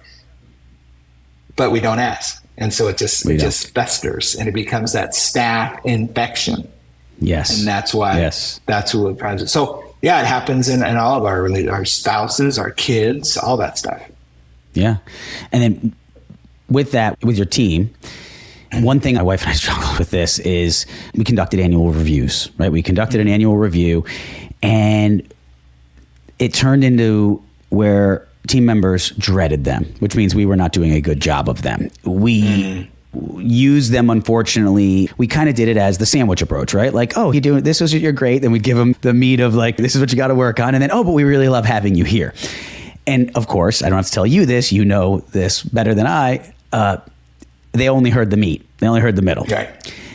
[SPEAKER 2] But we don't ask. And so it just festers, and it becomes that staph infection.
[SPEAKER 1] Yes.
[SPEAKER 2] And that's why that's who it problems. So yeah, it happens in all of our spouses, our kids, all that stuff.
[SPEAKER 1] Yeah. And then with that, with your team, one thing my wife and I struggled with this is we conducted annual reviews, right? We conducted an annual review, and it turned into where team members dreaded them, which means we were not doing a good job of them. We used them, unfortunately. We kind of did it as the sandwich approach, right? Like, you're doing this, you're great. Then we'd give them the meat of like, this is what you got to work on. And then, but we really love having you here. And of course, I don't have to tell you this, you know this better than I. They only heard the meat. They only heard the middle.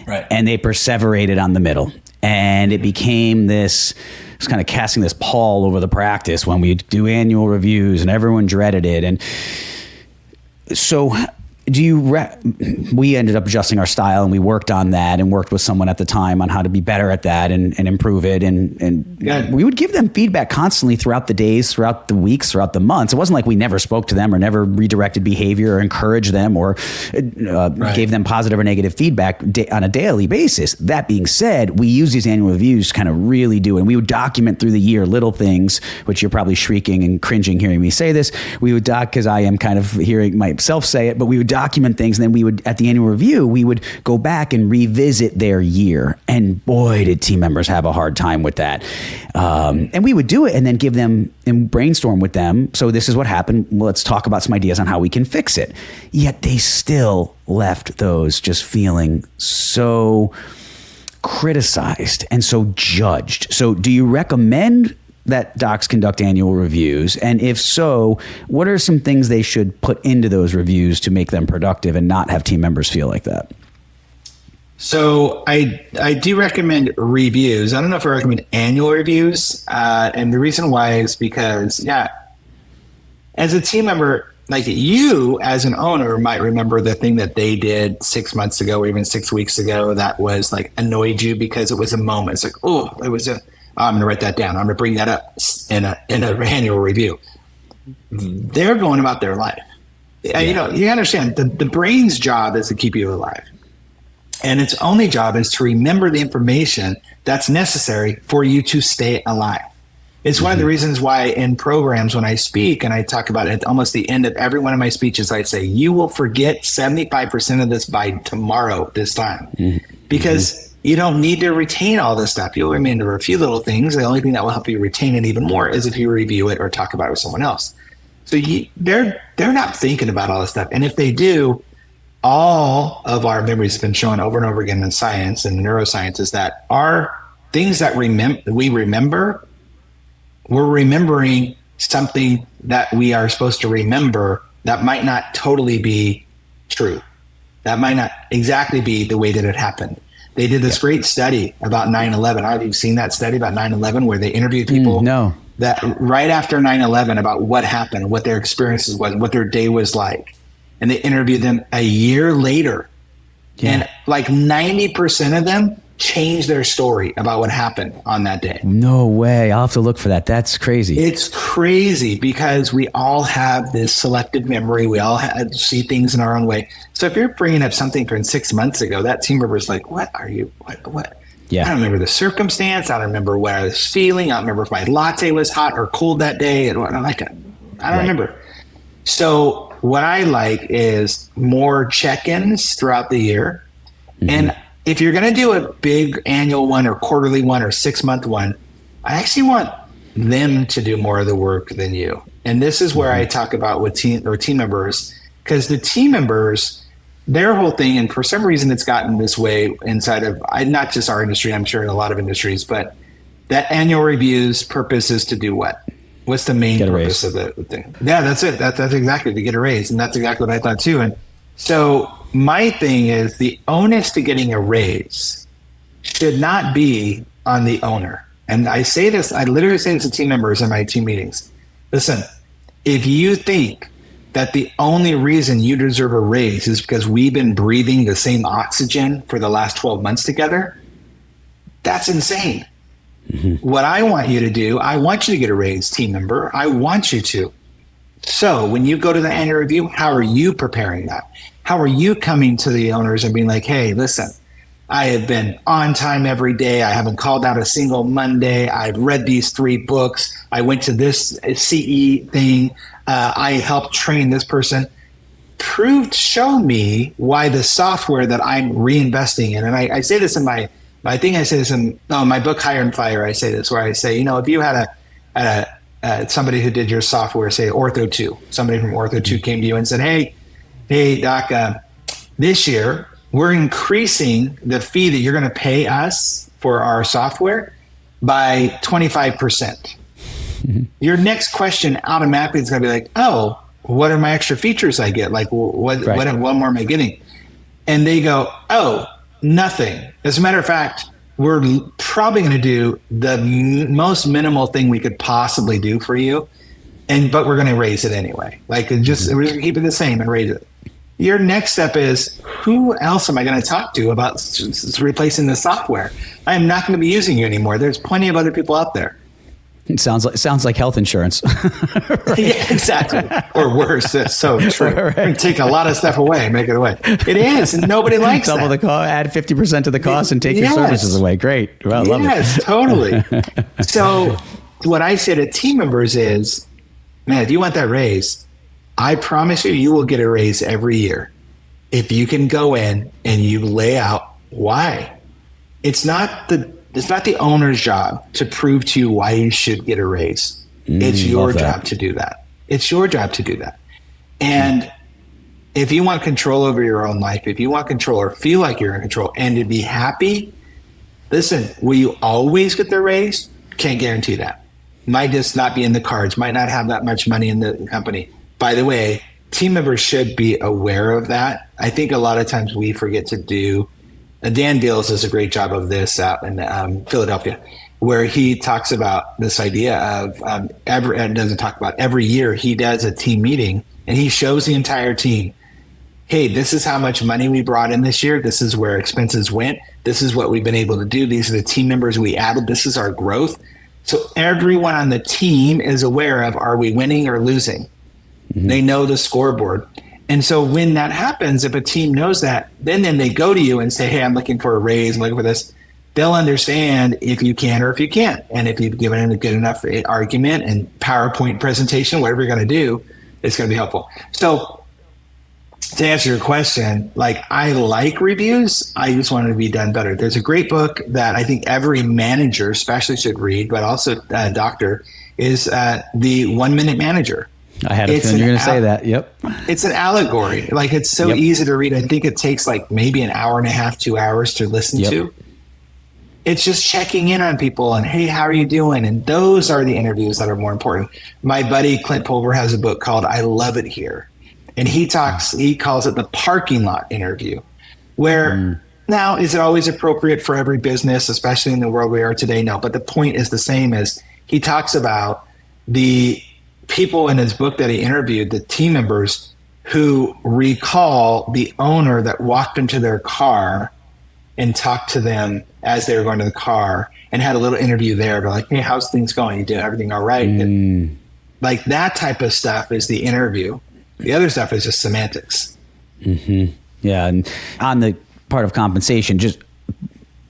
[SPEAKER 2] Right.
[SPEAKER 1] And they perseverated on the middle. And it became this, was kind of casting this pall over the practice when we do annual reviews, and everyone dreaded it. And so we ended up adjusting our style, and we worked on that and worked with someone at the time on how to be better at that and improve it. And we would give them feedback constantly throughout the days, throughout the weeks, throughout the months. It wasn't like we never spoke to them or never redirected behavior or encouraged them or gave them positive or negative feedback on a daily basis. That being said, we use these annual reviews to kind of really do it. And we would document through the year little things, which you're probably shrieking and cringing hearing me say this. We would because I am kind of hearing myself say it, but we would document things, and then we would, at the annual review, we would go back and revisit their year. And boy, did team members have a hard time with that. And we would do it and then give them and brainstorm with them. So this is what happened. Well, let's talk about some ideas on how we can fix it. Yet they still left those just feeling so criticized and so judged. So do you recommend that docs conduct annual reviews? And if so, what are some things they should put into those reviews to make them productive and not have team members feel like that?
[SPEAKER 2] So I do recommend reviews. I don't know if I recommend annual reviews. And the reason why is because, as a team member, like you as an owner might remember the thing that they did 6 months ago or even 6 weeks ago that was like annoyed you because it was a moment. It's like, I'm going to write that down. I'm going to bring that up in an annual review. They're going about their life. Yeah. You understand the brain's job is to keep you alive. And its only job is to remember the information that's necessary for you to stay alive. It's one of the reasons why in programs, when I speak and I talk about it at almost the end of every one of my speeches, I say, you will forget 75% of this by tomorrow, this time. Because you don't need to retain all this stuff. You'll remember a few little things. The only thing that will help you retain it even more is if you review it or talk about it with someone else. So they're not thinking about all this stuff. And if they do, all of our memories have been shown over and over again in science and neuroscience is that our things that we remember, we're remembering something that we are supposed to remember that might not totally be true. That might not exactly be the way that it happened. They did this great study about 9/11. I don't know if you've seen that study about 9/11 where they interviewed people that right after 9/11 about what happened, what their experiences was, what their day was like. And they interviewed them a year later. Yeah. And like 90% of them changed their story about what happened on that day.
[SPEAKER 1] No way. I'll have to look for that. That's crazy.
[SPEAKER 2] It's crazy because we all have this selective memory. We all see things in our own way. So if you're bringing up something from 6 months ago, that team member is like, what? Yeah. I don't remember the circumstance. I don't remember what I was feeling. I don't remember if my latte was hot or cold that day. I don't remember. So what I like is more check-ins throughout the year. And if you're going to do a big annual one or quarterly one or 6 month one, I actually want them to do more of the work than you. And this is where I talk about with team members, because the team members, their whole thing, and for some reason it's gotten this way inside of not just our industry, I'm sure in a lot of industries, but that annual review's purpose is to do what? What's the main purpose of the thing? Yeah, that's it. That's exactly to get a raise. And that's exactly what I thought too. And so my thing is the onus to getting a raise should not be on the owner. And I say this, I literally say this to team members in my team meetings. Listen, if you think that the only reason you deserve a raise is because we've been breathing the same oxygen for the last 12 months together, that's insane. What I want you to do, I want you to get a raise, team member. I want you to. So when you go to the annual review, how are you preparing that? How are you coming to the owners and being like, hey, listen, I have been on time every day. I haven't called out a single Monday. I've read these 3 books. I went to this CE thing. I helped train this person. Show me why the software that I'm reinvesting in. And I say this in my book, Hire and Fire. I say this where I say, if you had somebody who did your software, say Ortho2, somebody from Ortho2 came to you and said, hey, Doc, this year we're increasing the fee that you're going to pay us for our software by 25%. Your next question automatically is going to be like, oh, what are my extra features I get? Like, what more am I getting? And they go, oh, nothing. As a matter of fact, we're probably going to do the most minimal thing we could possibly do for you, but we're going to raise it anyway. Like, we're just going to keep it the same and raise it. your next step is, who else am I going to talk to about replacing the software? I am not going to be using you anymore. There's plenty of other people out there.
[SPEAKER 1] It sounds like health insurance.
[SPEAKER 2] Right? Yeah, exactly. Or worse. That's so true. Right. Take a lot of stuff away, make it away. It is, and nobody likes
[SPEAKER 1] Double
[SPEAKER 2] that.
[SPEAKER 1] the cost, add 50% to the cost, and take your services away. Great. Well, love it.
[SPEAKER 2] Yes, totally. So what I say to team members is, man, if you want that raise, I promise you will get a raise every year. If you can go in and you lay out why. It's not the owner's job to prove to you why you should get a raise. It's your job to do that. It's your job to do that. And if you want control over your own life, if you want control or feel like you're in control and to be happy, listen, will you always get the raise? Can't guarantee that. Might just not be in the cards, might not have that much money in the company. By the way, team members should be aware of that. I think a lot of times we forget to do. Dan Deals does a great job of this out in Philadelphia, where he talks about this idea of every year he does a team meeting and he shows the entire team, hey, this is how much money we brought in this year. This is where expenses went. This is what we've been able to do. These are the team members we added. This is our growth. So everyone on the team is aware of, are we winning or losing? Mm-hmm. They know the scoreboard. And so when that happens, if a team knows that, then they go to you and say, hey, I'm looking for a raise, I'm looking for this. They'll understand if you can or if you can't. And if you've given it a good enough argument and PowerPoint presentation, whatever you're going to do, it's going to be helpful. So to answer your question, like, I like reviews. I just want it to be done better. There's a great book that I think every manager especially should read, but also a doctor, is The 1 Minute Manager.
[SPEAKER 1] I had a feeling you're going to say that. Yep.
[SPEAKER 2] It's an allegory. Like, it's so easy to read. I think it takes like maybe an hour and a half, 2 hours to listen to. It's just checking in on people and, hey, how are you doing? And those are the interviews that are more important. My buddy Clint Pulver has a book called I Love It Here. And he calls it the parking lot interview, where now, is it always appropriate for every business, especially in the world we are today? No, but the point is the same. As he talks about the people in his book that he interviewed, the team members who recall the owner that walked into their car and talked to them as they were going to the car and had a little interview there. They're like, hey, how's things going? You doing everything all right? And like, that type of stuff is the interview. The other stuff is just semantics.
[SPEAKER 1] Mm-hmm. Yeah. And on the part of compensation, just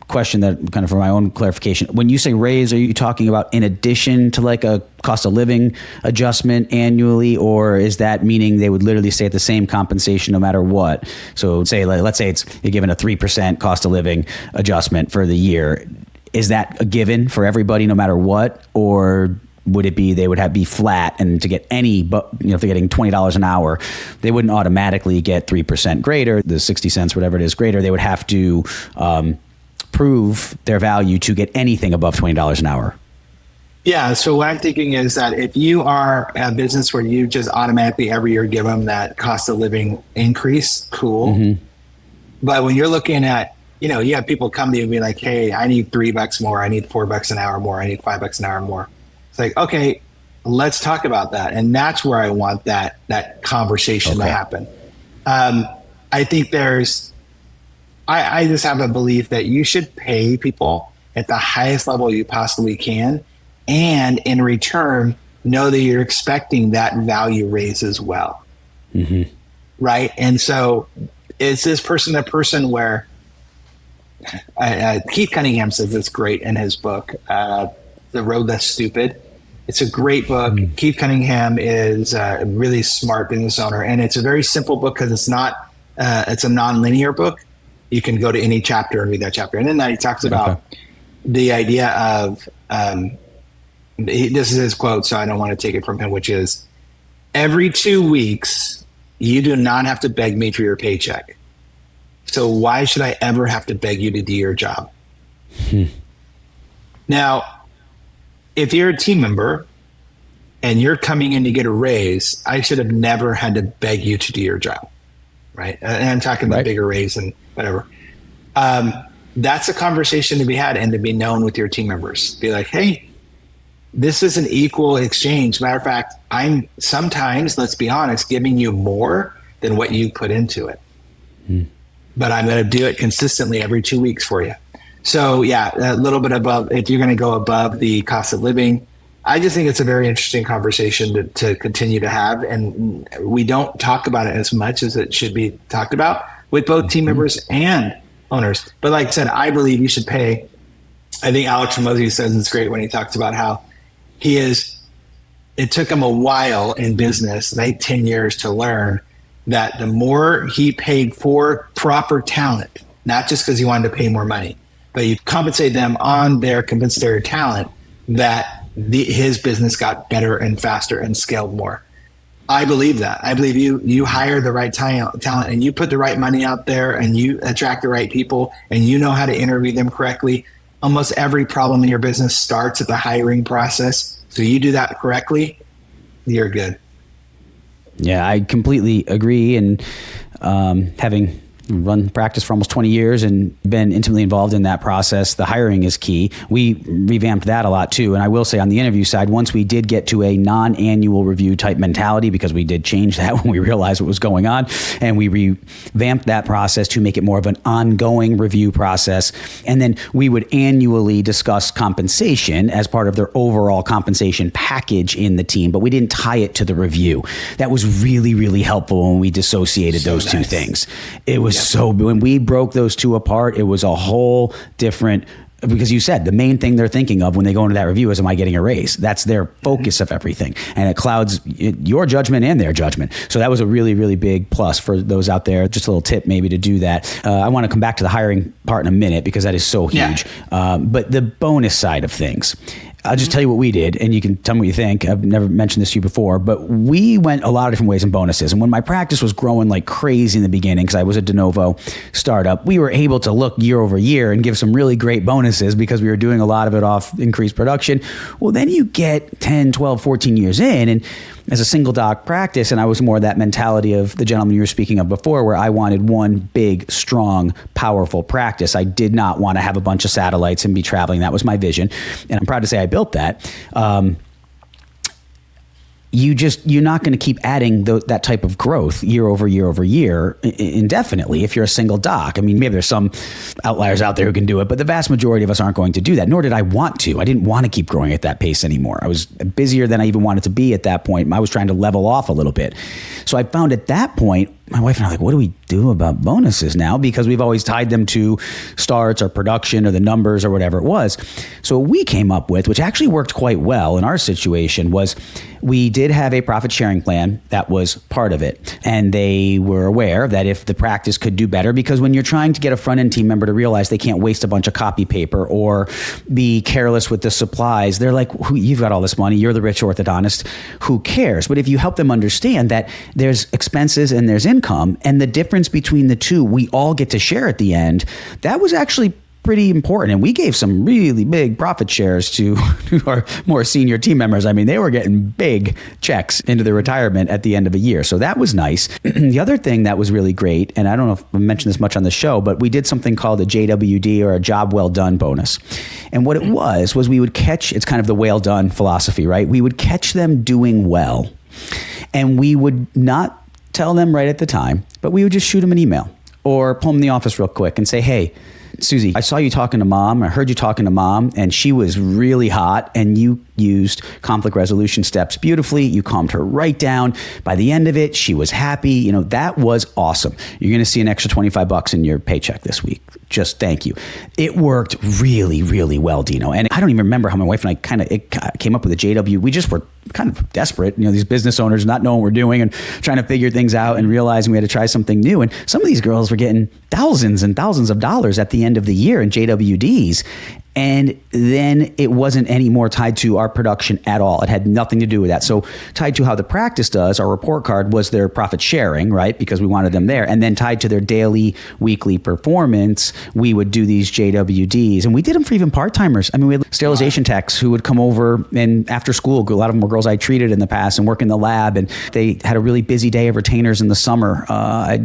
[SPEAKER 1] question that kind of for my own clarification. When you say raise, are you talking about in addition to like a cost of living adjustment annually, or is that meaning they would literally stay at the same compensation no matter what? So say, let's say you're given a 3% cost of living adjustment for the year. Is that a given for everybody no matter what? Or would it be they would be flat, and to get any, but if they're getting $20 an hour, they wouldn't automatically get 3% greater, the 60 cents, whatever it is greater. They would have to prove their value to get anything above $20 an hour.
[SPEAKER 2] Yeah. So what I'm thinking is that if you are a business where you just automatically every year give them that cost of living increase, cool. Mm-hmm. But when you're looking at, you have people come to you and be like, hey, I need $3 more. I need $4 an hour more. I need $5 an hour more. It's like, okay, let's talk about that. And that's where I want that conversation to happen. I think I just have a belief that you should pay people at the highest level you possibly can. And in return, know that you're expecting that value raise as well. Mm-hmm. Right. And so is this person a person where Keith Cunningham says it's great in his book, The Road That's Stupid. It's a great book. Mm-hmm. Keith Cunningham is a really smart business owner. And it's a very simple book because it's a non-linear book. You can go to any chapter and read that chapter. And then he talks about the idea of, this is his quote, so I don't want to take it from him, which is, every 2 weeks, you do not have to beg me for your paycheck. So why should I ever have to beg you to do your job? Now, if you're a team member and you're coming in to get a raise, I should have never had to beg you to do your job. Right. And I'm talking about bigger raise and whatever. That's a conversation to be had and to be known with your team members. Be like, hey, this is an equal exchange. Matter of fact, I'm sometimes, let's be honest, giving you more than what you put into it. But I'm going to do it consistently every 2 weeks for you. So yeah, a little bit above, if you're going to go above the cost of living, I just think it's a very interesting conversation to continue to have. And we don't talk about it as much as it should be talked about with both team members and owners. But like I said, I believe you should pay. I think Alex Ramosi says it's great when he talks about how it took him a while in business, like 10 years, to learn that the more he paid for proper talent, not just because he wanted to pay more money, but you compensate them on their compensatory talent, that his business got better and faster and scaled more. I believe that. I believe you hire the right talent and you put the right money out there and you attract the right people and you know how to interview them correctly. Almost every problem in your business starts at the hiring process. So you do that correctly, you're good.
[SPEAKER 1] Yeah, I completely agree. And having run practice for almost 20 years and been intimately involved in that process, the hiring is key. We revamped that a lot too. And I will say on the interview side, once we did get to a non-annual review type mentality, because we did change that when we realized what was going on, and we revamped that process to make it more of an ongoing review process. And then we would annually discuss compensation as part of their overall compensation package in the team, but we didn't tie it to the review. That was really, really helpful when we dissociated those two things. It was so, when we broke those two apart, it was a whole different, because you said the main thing they're thinking of when they go into that review is, am I getting a raise? That's their focus of everything. And it clouds your judgment and their judgment. So that was a really, really big plus for those out there. Just a little tip maybe to do that. I want to come back to the hiring part in a minute because that is so huge. But the bonus side of things, I'll just tell you what we did, and you can tell me what you think. I've never mentioned this to you before, but we went a lot of different ways in bonuses. And when my practice was growing like crazy in the beginning, because I was a de novo startup, we were able to look year over year and give some really great bonuses because we were doing a lot of it off increased production. Well, then you get 10, 12, 14 years in, and as a single doc practice, and I was more that mentality of the gentleman you were speaking of before, where I wanted one big, strong, powerful practice. I did not want to have a bunch of satellites and be traveling. That was my vision. And I'm proud to say I built that. You're not going to keep adding that type of growth year over year over year indefinitely if you're a single doc. I mean, maybe there's some outliers out there who can do it, but the vast majority of us aren't going to do that, nor did I want to. I didn't want to keep growing at that pace anymore. I was busier than I even wanted to be at that point. I was trying to level off a little bit. So I found at that point, my wife and I were like, what do we do about bonuses now? Because we've always tied them to starts or production or the numbers or whatever it was. So what we came up with, which actually worked quite well in our situation, was we did have a profit sharing plan that was part of it. And they were aware that if the practice could do better, because when you're trying to get a front end team member to realize they can't waste a bunch of copy paper or be careless with the supplies, they're like, you've got all this money, you're the rich orthodontist, who cares? But if you help them understand that there's expenses and there's income, and the difference between the two, we all get to share at the end, that was actually pretty important. And we gave some really big profit shares to our more senior team members. I mean, they were getting big checks into their retirement at the end of a year. So that was nice. The other thing that was really great, and I don't know if I mentioned this much on the show, but we did something called a JWD, or a job well done bonus. And what it was we would catch, it's kind of the well done philosophy, right? We would catch them doing well. And we would not tell them right at the time, but we would just shoot them an email or pull them in the office real quick and say, hey, Susie, I saw you talking to mom. I heard you talking to mom, and she was really hot, and you used conflict resolution steps beautifully. You calmed her right down. By the end of it, she was happy. You know, that was awesome. You're going to see an extra $25 in your paycheck this week. Just thank you. It worked really, really well, Dino. And I don't even remember how my wife and I came up with a JW. We just were kind of desperate, you know, these business owners not knowing what we're doing and trying to figure things out and realizing we had to try something new. And some of these girls were getting thousands and thousands of dollars at the end of the year in JWDs. And then it wasn't any more tied to our production at all. It had nothing to do with that. So tied to how the practice does, our report card was their profit sharing, right? Because we wanted them there. And then tied to their daily, weekly performance, we would do these JWDs. And we did them for even part-timers. I mean, we had sterilization techs who would come over and after school, a lot of them were girls I treated in the past and work in the lab. And they had a really busy day of retainers in the summer.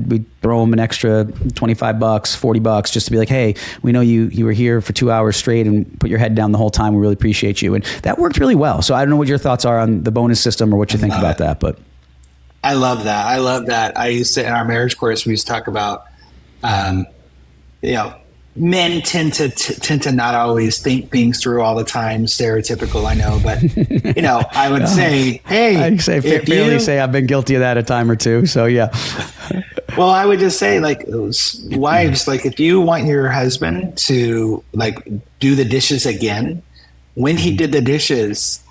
[SPEAKER 1] We'd throw them an extra $25, $40 just to be like, hey, we know you were here for 2 hours straight and put your head down the whole time. We really appreciate you. And that worked really well. So I don't know what your thoughts are on the bonus system or what you think about that, but
[SPEAKER 2] I love that. I love that. I used to, in our marriage course, we used to talk about, you know, men tend to not always think things through all the time. Stereotypical, I know, but you know, I would say, hey,
[SPEAKER 1] I say I've been guilty of that a time or two. So yeah.
[SPEAKER 2] Well, I would just say, like, wives, like, if you want your husband to like do the dishes again, when he did the dishes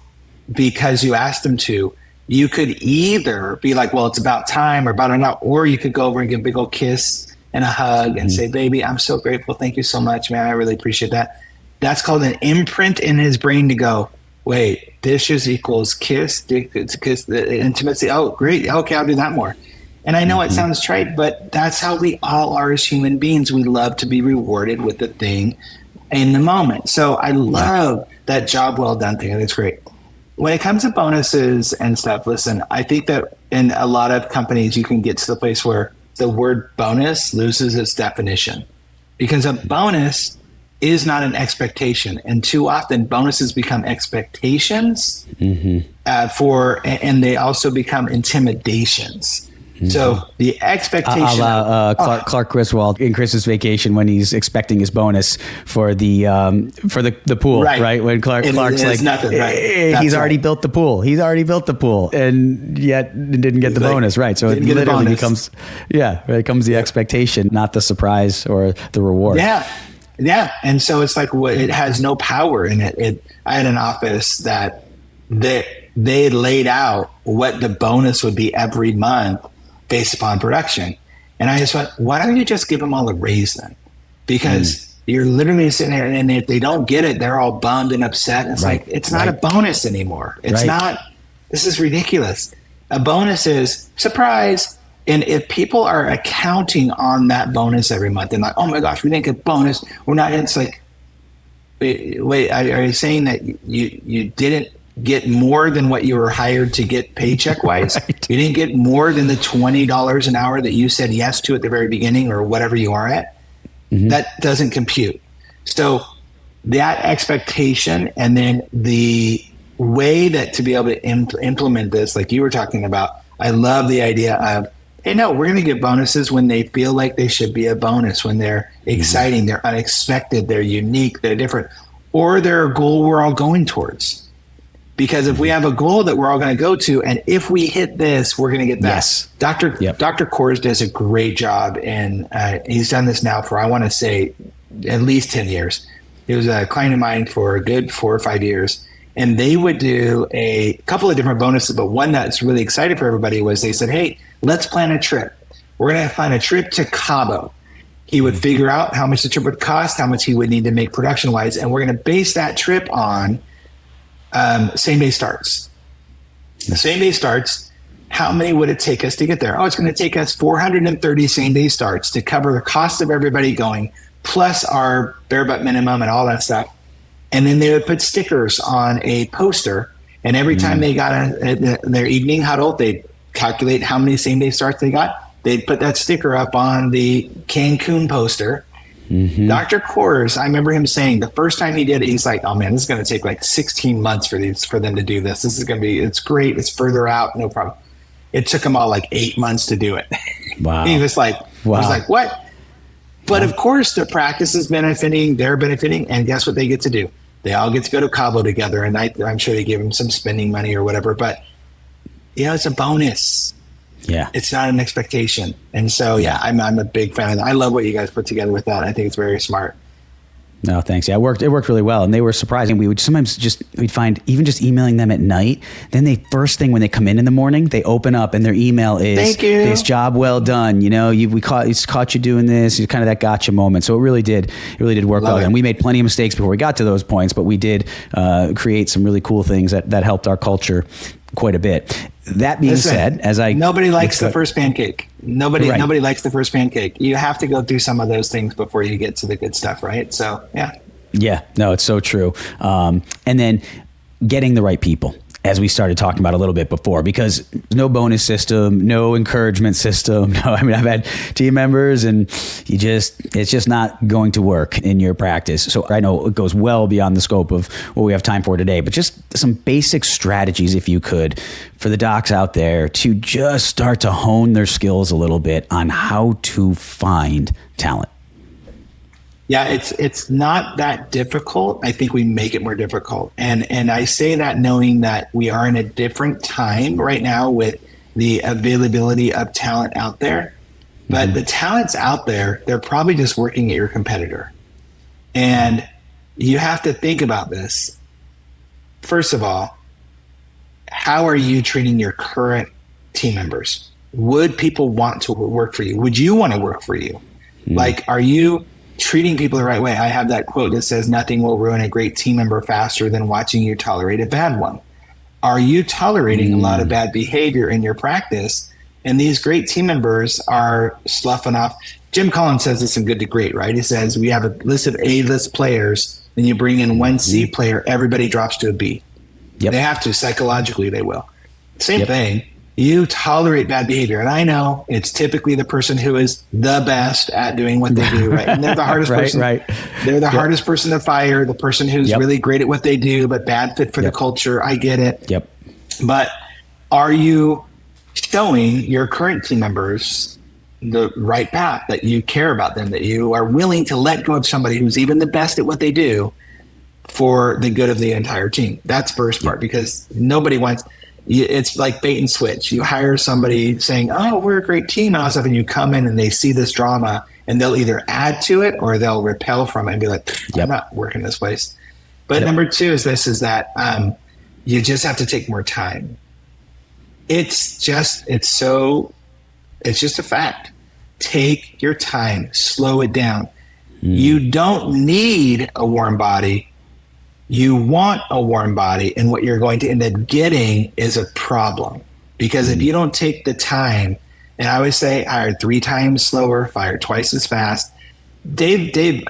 [SPEAKER 2] because you asked him to, you could either be like, well, it's about time, or about enough, or you could go over and give a big old kiss and a hug and say, baby, I'm so grateful. Thank you so much, man. I really appreciate that. That's called an imprint in his brain to go, wait, dishes equals kiss, the intimacy. Oh, great. Okay, I'll do that more. And I know it sounds trite, but that's how we all are as human beings. We love to be rewarded with the thing in the moment. So I love that job well done thing. It's great. When it comes to bonuses and stuff, listen, I think that in a lot of companies, you can get to the place where the word bonus loses its definition, because a bonus is not an expectation. And too often bonuses become expectations and they also become intimidations. So the expectation,
[SPEAKER 1] Clark Griswold in Christmas Vacation, when he's expecting his bonus for the pool, right? When Clark's like,
[SPEAKER 2] nothing, right?
[SPEAKER 1] Hey, he's already built the pool. He's already built the pool, and yet didn't get the bonus, right? So it literally becomes the expectation, not the surprise or the reward.
[SPEAKER 2] Yeah. And so it's like, it has no power in it. I had an office that they had laid out what the bonus would be every month based upon production. And I just went, why don't you just give them all a raise then? Because you're literally sitting there, and if they don't get it, they're all bummed and upset. And it's like, it's not a bonus anymore. It's not, this is ridiculous. A bonus is surprise. And if people are accounting on that bonus every month, and like, oh my gosh, we didn't get bonus, we're not, it's like, wait, are you saying that you didn't get more than what you were hired to get paycheck wise? Right. You didn't get more than the $20 an hour that you said yes to at the very beginning, or whatever you are at. That doesn't compute. So that expectation, and then the way that to be able to implement this, like you were talking about, I love the idea of, hey, no, we're going to give bonuses when they feel like they should be a bonus, when they're exciting, they're unexpected, they're unique, they're different, or they're a goal we're all going towards. Because if we have a goal that we're all going to go to, and if we hit this, we're going to get that. Yes. Dr. Kors does a great job, and he's done this now for, I want to say, at least 10 years. He was a client of mine for a good 4 or 5 years, and they would do a couple of different bonuses, but one that's really exciting for everybody was they said, hey, let's plan a trip. We're going to plan a trip to Cabo. He would figure out how much the trip would cost, how much he would need to make production-wise, and we're going to base that trip on same day starts. The same day starts, how many would it take us to get there? Oh, it's going to take us 430 same day starts to cover the cost of everybody going, plus our bare butt minimum and all that stuff. And then they would put stickers on a poster, and every time they got their evening huddle, they'd calculate how many same day starts they got. They'd put that sticker up on the Cancun poster. Dr. Kors, I remember him saying the first time he did it, he's like, oh man, this is going to take like 16 months for them to do this. This is going to be, it's great. It's further out. No problem. It took him all like 8 months to do it. Wow. He was like, I was like, what? But of course the practice is benefiting, they're benefiting. And guess what they get to do? They all get to go to Cabo together. And I'm sure they give him some spending money or whatever, but it's a bonus. Yeah. It's not an expectation. And so, I'm a big fan of that. I love what you guys put together with that. I think it's very smart.
[SPEAKER 1] No, thanks. Yeah, it worked really well. And they were surprising. We would sometimes we'd find even just emailing them at night. Then they first thing when they come in the morning, they open up and their email is, thank you. This job well done. We caught you doing this. It's kind of that gotcha moment. So it really did work well. And we made plenty of mistakes before we got to those points, but we did create some really cool things that helped our culture quite a bit. That being said, nobody likes the first pancake. Nobody likes the first pancake. You have to go through some of those things before you get to the good stuff, right? So, yeah. Yeah, no, it's so true. And then getting the right people. as we started talking about a little bit before, because no bonus system, no encouragement system. No, I mean, I've had team members and it's just not going to work in your practice. So I know it goes well beyond the scope of what we have time for today, but just some basic strategies, if you could, for the docs out there to just start to hone their skills a little bit on how to find talent.
[SPEAKER 2] Yeah, it's not that difficult. I think we make it more difficult. And I say that knowing that we are in a different time right now with the availability of talent out there. But the talent's out there, they're probably just working at your competitor. And you have to think about this. First of all, how are you treating your current team members? Would people want to work for you? Would you want to work for you? Like, are you treating people the right way? I have that quote that says, nothing will ruin a great team member faster than watching you tolerate a bad one. Are you tolerating a lot of bad behavior in your practice? And these great team members are sloughing off. Jim Collins says this in Good to Great, right? He says, we have a list of A-list players, then you bring in one C player, everybody drops to a B. Yep. They have to, psychologically they will. Same thing. You tolerate bad behavior. And I know it's typically the person who is the best at doing what they do, right? And they're the hardest person. They're the hardest person to fire, the person who's really great at what they do, but bad fit for the culture. I get it. But are you showing your current team members the right path, that you care about them, that you are willing to let go of somebody who's even the best at what they do for the good of the entire team? That's first part, because nobody wants... It's like bait and switch. You hire somebody saying, oh, we're a great team and all stuff, and you come in and they see this drama and they'll either add to it or they'll repel from it and be like, I'm not working this place. But number two is that you just have to take more time. It's just a fact. Take your time, slow it down. You don't need a warm body. You want a warm body, and what you're going to end up getting is a problem. Because if you don't take the time, and I always say hire 3 times slower, fire twice as fast. Dave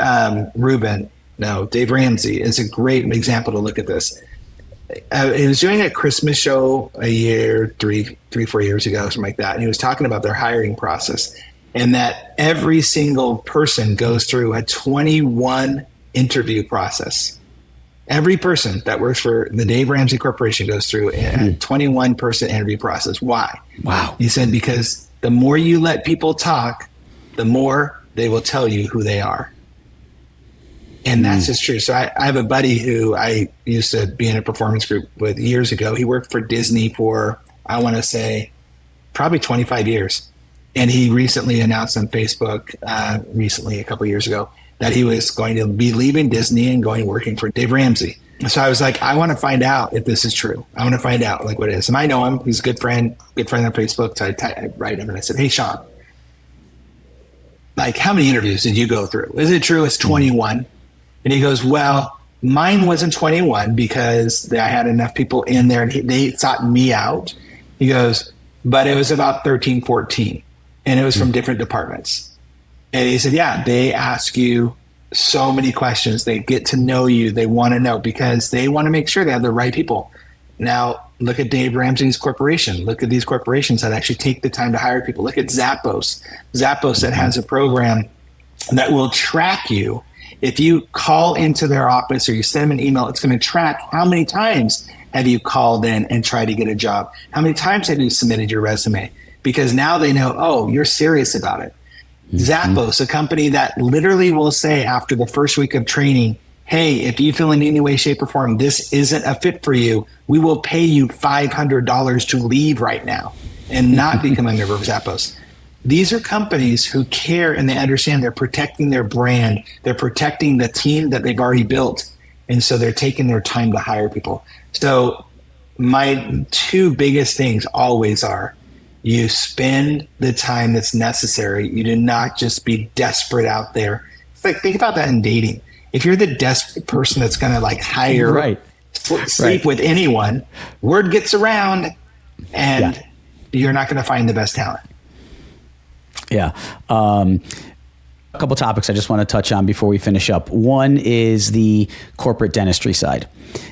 [SPEAKER 2] Ramsey is a great example to look at this. He was doing a Christmas show a year, 4 years ago, something like that. And he was talking about their hiring process, and that every single person goes through a 21 interview process. Every person that works for the Dave Ramsey Corporation goes through a 21-person interview process. Why? Wow. He said, because the more you let people talk, the more they will tell you who they are. And that's just true. So I have a buddy who I used to be in a performance group with years ago. He worked for Disney for, I want to say, probably 25 years. And he recently announced on Facebook, a couple of years ago, that he was going to be leaving Disney and going working for Dave Ramsey. So I was like, I want to find out if this is true. I want to find out what it is. And I know him. He's a good friend on Facebook. So I write him and I said, hey, Sean, how many interviews did you go through? Is it true it's 21? And he goes, well, mine wasn't 21 because I had enough people in there and they sought me out. He goes, but it was about 13, 14. And it was from different departments. And he said, yeah, they ask you so many questions. They get to know you. They want to know because they want to make sure they have the right people. Now, look at Dave Ramsey's corporation. Look at these corporations that actually take the time to hire people. Look at Zappos. Zappos that has a program that will track you. If you call into their office or you send them an email, it's going to track how many times have you called in and tried to get a job? How many times have you submitted your resume? Because now they know, oh, you're serious about it. Zappos, a company that literally will say after the first week of training, hey, if you feel in any way, shape, or form this isn't a fit for you, we will pay you $500 to leave right now and not become a member of Zappos. These are companies who care and they understand they're protecting their brand. They're protecting the team that they've already built. And so they're taking their time to hire people. So my 2 biggest things always are, you spend the time that's necessary. You do not just be desperate out there. It's like, think about that in dating. If you're the desperate person that's going to hire, sleep with anyone, word gets around and you're not going to find the best talent.
[SPEAKER 1] Yeah. A couple topics I just want to touch on before we finish up. One is the corporate dentistry side.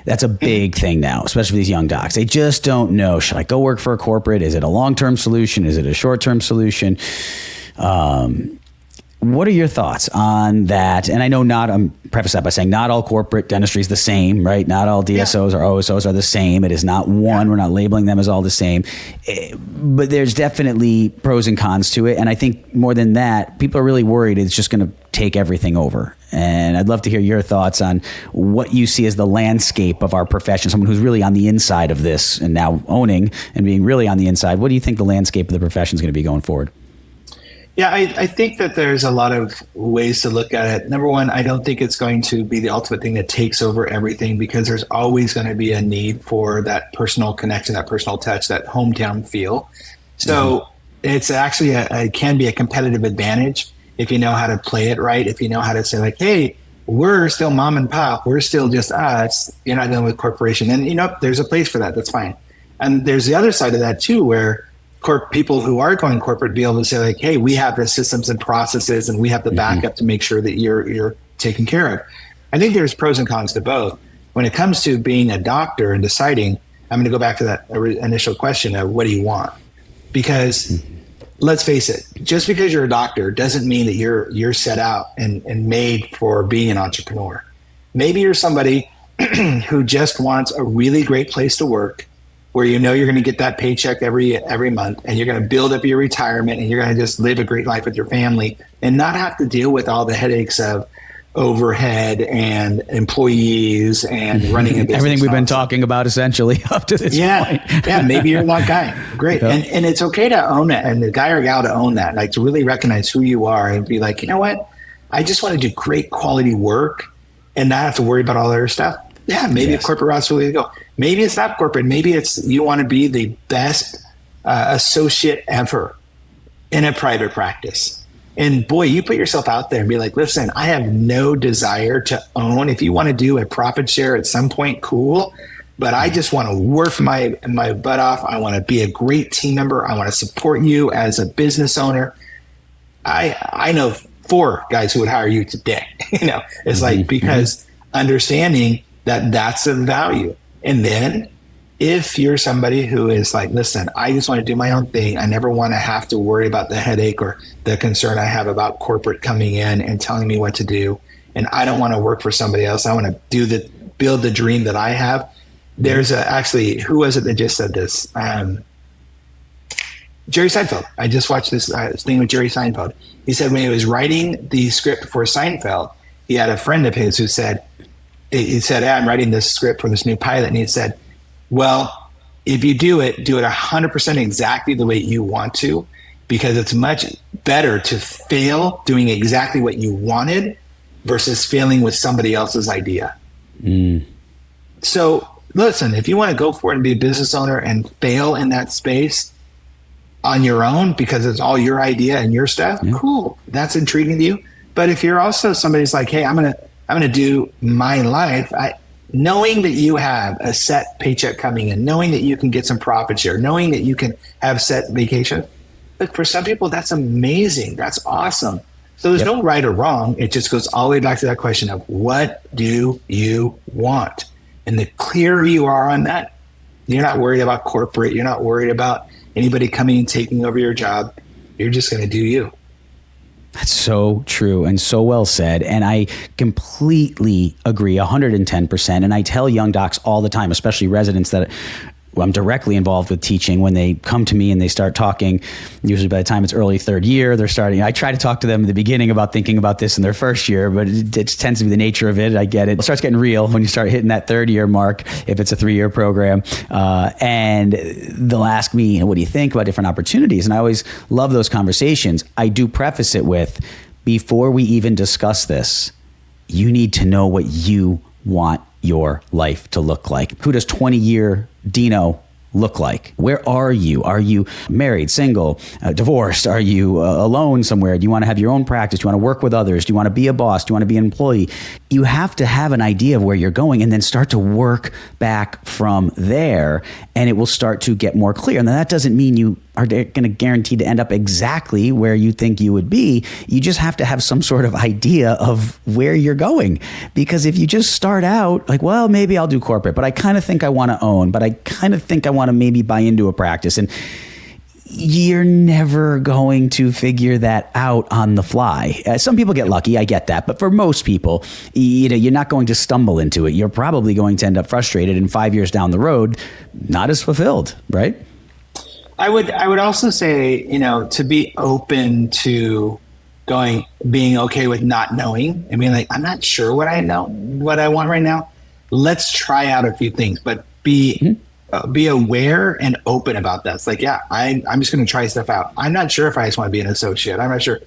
[SPEAKER 1] That's a big thing now, especially for these young docs. They just don't know, should I go work for a corporate? Is it a long-term solution? Is it a short-term solution? What are your thoughts on that? And I know preface that by saying not all corporate dentistry is the same, right? Not all DSOs or OSOs are the same. It is not one. We're not labeling them as all the same. But there's definitely pros and cons to it. And I think more than that, people are really worried it's just going to take everything over. And I'd love to hear your thoughts on what you see as the landscape of our profession, someone who's really on the inside of this and now owning and being really on the inside. What do you think the landscape of the profession is going to be going forward?
[SPEAKER 2] Yeah, I think that there's a lot of ways to look at it. Number one, I don't think it's going to be the ultimate thing that takes over everything, because there's always going to be a need for that personal connection, that personal touch, that hometown feel. So it's actually it can be a competitive advantage if you know how to play it right, if you know how to say like, hey, we're still mom and pop, we're still just us, you're not dealing with corporation. And there's a place for that, that's fine. And there's the other side of that too, where people who are going corporate be able to say like, hey, we have the systems and processes and we have the backup to make sure that you're taken care of. I think there's pros and cons to both. When it comes to being a doctor and deciding, I'm going to go back to that initial question of what do you want? Because let's face it, just because you're a doctor doesn't mean that you're set out and made for being an entrepreneur. Maybe you're somebody who just wants a really great place to work, where you're going to get that paycheck every month, and you're going to build up your retirement, and you're going to just live a great life with your family and not have to deal with all the headaches of overhead and employees and running a business.
[SPEAKER 1] Everything we've been talking about essentially up to this point.
[SPEAKER 2] Yeah, maybe you're that guy. Great. Yep. And it's okay to own it, and the guy or gal to own that, like to really recognize who you are and be like, you know what? I just want to do great quality work and not have to worry about all the other stuff. Yeah, maybe a corporate route's the way to go. Maybe it's not corporate. Maybe it's you want to be the best associate ever in a private practice. And boy, you put yourself out there and be like, listen, I have no desire to own. If you want to do a profit share at some point, cool. But I just want to work my butt off. I want to be a great team member. I want to support you as a business owner. I know 4 guys who would hire you today. It's like, because understanding that's a value. And then if you're somebody who is like, listen, I just want to do my own thing. I never want to have to worry about the headache or the concern I have about corporate coming in and telling me what to do. And I don't want to work for somebody else. I want to build the dream that I have. There's actually, who was it that just said this? Jerry Seinfeld. I just watched this thing with Jerry Seinfeld. He said when he was writing the script for Seinfeld, he had a friend of his who said, hey, I'm writing this script for this new pilot. And he said, well, if you do it 100% exactly the way you want to, because it's much better to fail doing exactly what you wanted versus failing with somebody else's idea. So listen, if you want to go for it and be a business owner and fail in that space on your own because it's all your idea and your stuff, cool. That's intriguing to you. But if you're also somebody who's like, hey, I'm gonna do my life, knowing that you have a set paycheck coming in, knowing that you can get some profit share, knowing that you can have set vacation. Look, for some people, that's amazing. That's awesome. So there's no right or wrong. It just goes all the way back to that question of what do you want? And the clearer you are on that, you're not worried about corporate. You're not worried about anybody coming and taking over your job. You're just going to do you.
[SPEAKER 1] That's so true and so well said. And I completely agree 110%. And I tell young docs all the time, especially residents that I'm directly involved with teaching, when they come to me and they start talking, usually by the time it's early 3rd year, they're starting. I try to talk to them in the beginning about thinking about this in their 1st year, but it tends to be the nature of it. I get it. It starts getting real when you start hitting that 3rd year mark, if it's a 3-year program. And they'll ask me, what do you think about different opportunities? And I always love those conversations. I do preface it with, before we even discuss this, you need to know what you want your life to look like. Who does 20-year Dino look like? Where are you? Are you married, single, divorced? Are you alone somewhere? Do you want to have your own practice? Do you want to work with others? Do you want to be a boss? Do you want to be an employee? you have to have an idea of where you're going and then start to work back from there, and it will start to get more clear. And that doesn't mean you are going to guarantee to end up exactly where you think you would be. You just have to have some sort of idea of where you're going. Because if you just start out like, well, maybe I'll do corporate, but I kind of think I want to own, but I kind of think I want to maybe buy into a practice, and you're never going to figure that out on the fly. Some people get lucky, I get that, but for most people, you're not going to stumble into it. You're probably going to end up frustrated, and 5 years down the road, not as fulfilled, right?
[SPEAKER 2] I would also say, to be open to being okay with not knowing and being like, I'm not sure what I want right now. Let's try out a few things, but be aware and open about that. It's like, yeah, I'm just going to try stuff out. I'm not sure if I just want to be an associate. I'm not sure.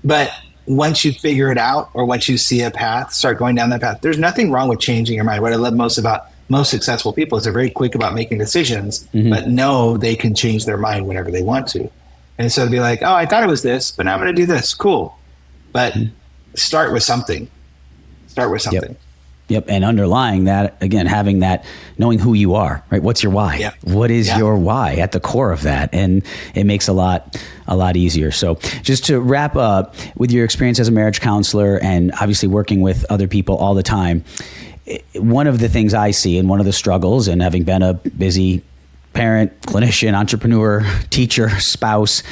[SPEAKER 2] But once you figure it out, or once you see a path, start going down that path. There's nothing wrong with changing your mind. What I love most about most successful people is they're very quick about making decisions, but know they can change their mind whenever they want to. And so to be like, oh, I thought it was this, but now I'm going to do this. Cool. But start with something.
[SPEAKER 1] Yep. And underlying that, again, having that, knowing who you are, right? What's your why? Yep. What is your why at the core of that? And it makes a lot easier. So just to wrap up, with your experience as a marriage counselor and obviously working with other people all the time, one of the things I see, and one of the struggles, and having been a busy parent, clinician, entrepreneur, teacher, spouse,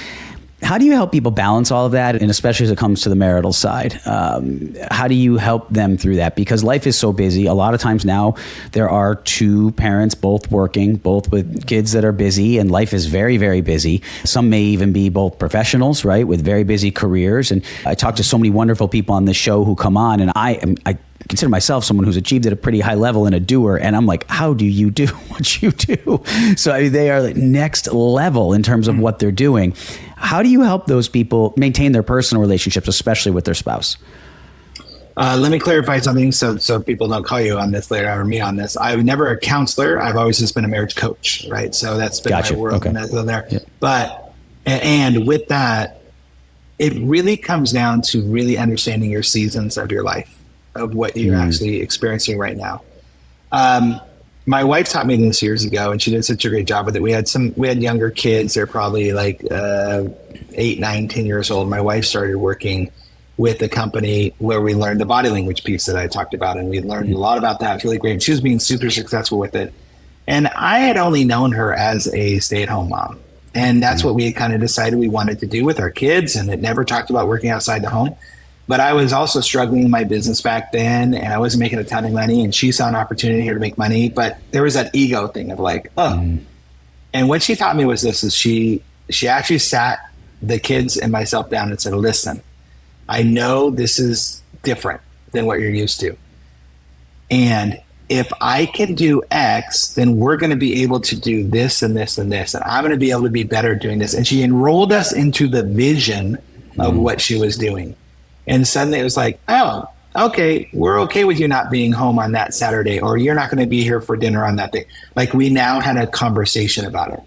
[SPEAKER 1] how do you help people balance all of that? And especially as it comes to the marital side, how do you help them through that? Because life is so busy. A lot of times now there are two parents, both working, both with kids that are busy, and life is very, very busy. Some may even be both professionals, right, with very busy careers. And I talk to so many wonderful people on this show who come on, and I consider myself someone who's achieved at a pretty high level and a doer. And I'm like, how do you do what you do? So they are like next level in terms of what they're doing. How do you help those people maintain their personal relationships, especially with their spouse?
[SPEAKER 2] Let me clarify something so people don't call you on this later or me on this. I'm never a counselor. I've always just been a marriage coach, right? So that's been my world. Okay. There. Yeah. But, and with that, it really comes down to really understanding your seasons of your life, of what you're actually experiencing right now. My wife taught me this years ago, and she did such a great job with it. We had younger kids. They're probably like 8, 9, 10 years old. My wife started working with a company where we learned the body language piece that I talked about, and we learned a lot about that. It's really great. She was being super successful with it. And I had only known her as a stay-at-home mom. And that's what we had kind of decided we wanted to do with our kids, and it never talked about working outside the home. But I was also struggling in my business back then, and I wasn't making a ton of money, and she saw an opportunity here to make money. But there was that ego thing of like, And what she taught me was this, is she actually sat the kids and myself down and said, listen, I know this is different than what you're used to. And if I can do X, then we're going to be able to do this and this and this. And I'm going to be able to be better doing this. And she enrolled us into the vision of what she was doing. And suddenly it was like, oh, okay, we're okay with you not being home on that Saturday, or you're not going to be here for dinner on that day. Like, we now had a conversation about it.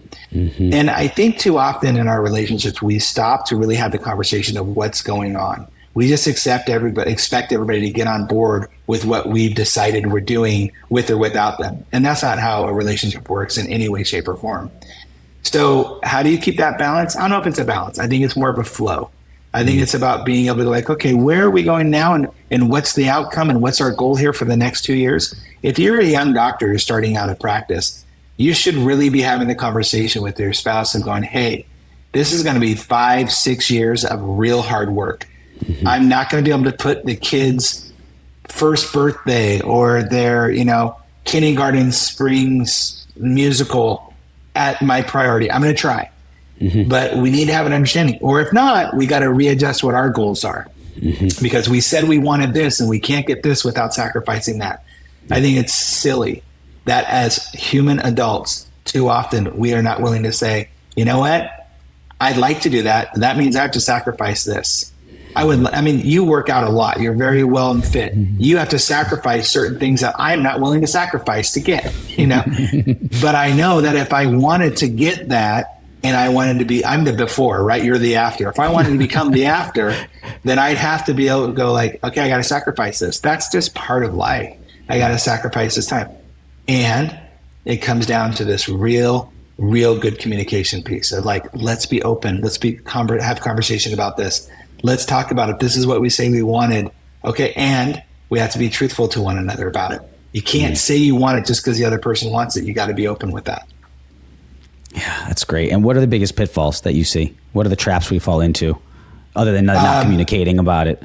[SPEAKER 2] And I think too often in our relationships, we stop to really have the conversation of what's going on. We just expect everybody to get on board with what we've decided we're doing with or without them. And that's not how a relationship works in any way, shape, or form. So how do you keep that balance? I don't know if it's a balance. I think it's more of a flow. I think it's about being able to like, okay, where are we going now, and what's the outcome, and what's our goal here for the next 2 years? If you're a young doctor who's starting out a practice, you should really be having the conversation with your spouse and going, hey, this is going to be 5, 6 years of real hard work. I'm not going to be able to put the kids' first birthday or their, kindergarten springs musical at my priority. I'm going to try. But we need to have an understanding. Or if not, we got to readjust what our goals are. Because we said we wanted this, and we can't get this without sacrificing that. I think it's silly that as human adults, too often we are not willing to say, you know what? I'd like to do that. That means I have to sacrifice this. You work out a lot. You're very well and fit. You have to sacrifice certain things that I'm not willing to sacrifice to get, But I know that if I wanted to get that, and I wanted to be, I'm the before, right? You're the after. If I wanted to become the after, then I'd have to be able to go like, okay, I got to sacrifice this. That's just part of life. I got to sacrifice this time. And it comes down to this real good communication piece of like, let's be open. Let's have conversation about this. Let's talk about it. This is what we say we wanted. Okay. And we have to be truthful to one another about it. You can't say you want it just because the other person wants it. You got to be open with that.
[SPEAKER 1] Yeah, that's great. And what are the biggest pitfalls that you see? What are the traps we fall into other than not communicating about it?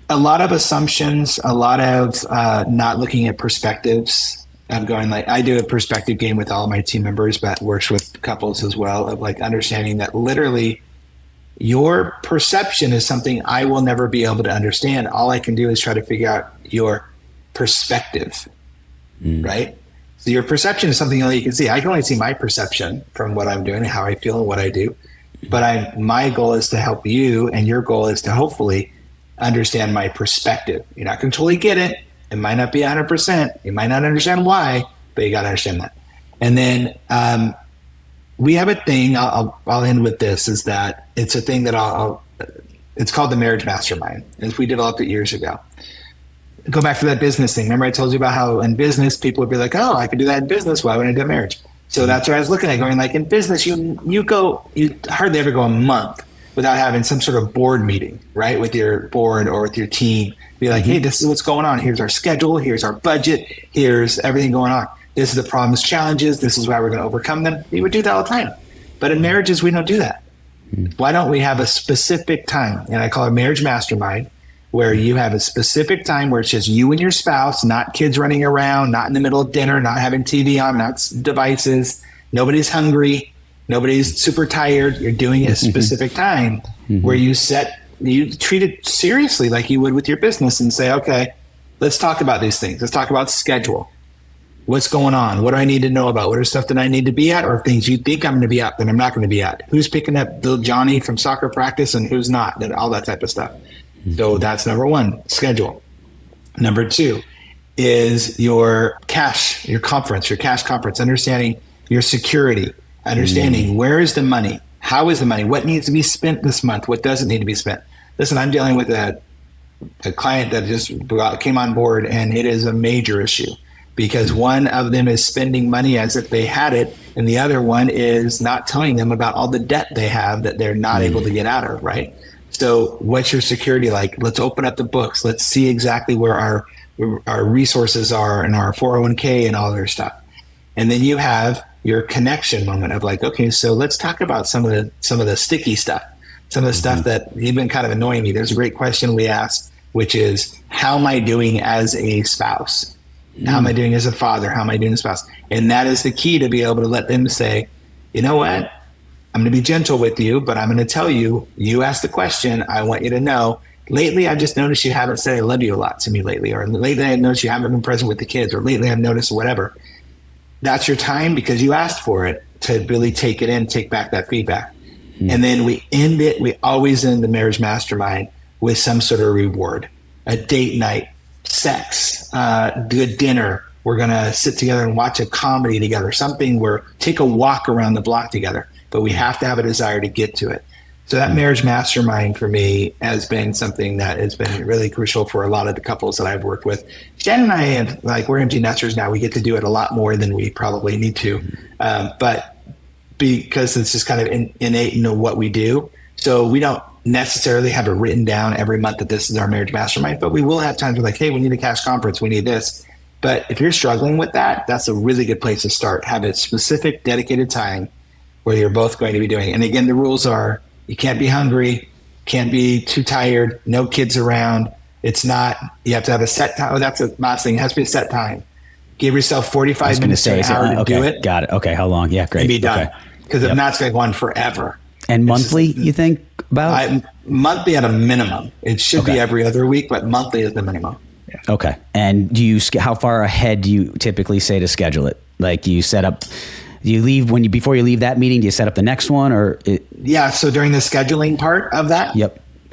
[SPEAKER 2] A lot of assumptions, a lot of not looking at perspectives. I'm going like, I do a perspective game with all my team members, but works with couples as well, of like understanding that literally your perception is something I will never be able to understand. All I can do is try to figure out your perspective, right? So your perception is something only you can see. I can only see my perception from what I'm doing, how I feel, and what I do. But my goal is to help you, and your goal is to hopefully understand my perspective. You're not going to totally get it. It might not be 100%. You might not understand why, but you got to understand that. And then we have a thing. I'll end with this. Is that it's a thing that it's called the Marriage Mastermind. And we developed it years ago. Go back to that business thing. Remember I told you about how in business people would be like, oh, I could do that in business. Why wouldn't I do marriage? So that's what I was looking at, going like in business, you hardly ever go a month without having some sort of board meeting, right? With your board or with your team. Be like, hey, this is what's going on. Here's our schedule. Here's our budget. Here's everything going on. This is the problems, challenges. This is why we're going to overcome them. We would do that all the time. But in marriages, we don't do that. Why don't we have a specific time? And I call it Marriage Mastermind, where you have a specific time where it's just you and your spouse, not kids running around, not in the middle of dinner, not having TV on, not devices. Nobody's hungry. Nobody's super tired. You're doing a specific time where you treat it seriously like you would with your business and say, okay, let's talk about these things. Let's talk about schedule. What's going on? What do I need to know about? What are stuff that I need to be at, or things you think I'm going to be at that I'm not going to be at? Who's picking up little Johnny from soccer practice and who's not? All that type of stuff. So that's number one, schedule. Number two is your cash conference, understanding your security, understanding where is the money? How is the money? What needs to be spent this month? What doesn't need to be spent? Listen, I'm dealing with a client that just came on board, and it is a major issue because one of them is spending money as if they had it, and the other one is not telling them about all the debt they have that they're not able to get out of, right? So what's your security like? Let's open up the books. Let's see exactly where our resources are and our 401k and all their stuff. And then you have your connection moment of like, okay, so let's talk about some of the sticky stuff, some of the stuff that you've been kind of annoying me. There's a great question we asked, which is, how am I doing as a spouse? How am I doing as a father? How am I doing as a spouse? And that is the key to be able to let them say, you know what? I'm going to be gentle with you, but I'm going to tell you, you asked the question. I want you to know, lately, I've just noticed you haven't said I love you a lot to me lately, or lately I've noticed you haven't been present with the kids, or lately I've noticed whatever. That's your time because you asked for it to really take it in, take back that feedback. And then we always end the Marriage Mastermind with some sort of reward, a date night, sex, good dinner. We're going to sit together and watch a comedy together, something where take a walk around the block together. But we have to have a desire to get to it. So that Marriage Mastermind for me has been something that has been really crucial for a lot of the couples that I've worked with. Shannon and I have, like, we're empty nesters now. We get to do it a lot more than we probably need to. But because it's just kind of innate in what we do. So we don't necessarily have it written down every month that this is our Marriage Mastermind, but we will have times where like, hey, we need a cash conference. We need this. But if you're struggling with that, that's a really good place to start. Have a specific dedicated time where you're both going to be doing it. And again, the rules are you can't be hungry, can't be too tired, no kids around. It's not, you have to have a set time. Oh, that's the last thing. It has to be a set time. Give yourself 45 minutes to an hour to do it.
[SPEAKER 1] Got it. Okay. How long? Yeah, great.
[SPEAKER 2] And be done. Because if not, it's going to go on forever.
[SPEAKER 1] And monthly, you think about?
[SPEAKER 2] Monthly at a minimum. It should be every other week, but monthly is the minimum. Yeah. Okay.
[SPEAKER 1] And how far ahead do you typically say to schedule it? Like, do you set up... Do you leave before you leave that meeting? Do you set up the next one
[SPEAKER 2] Yeah. So during the scheduling part of that,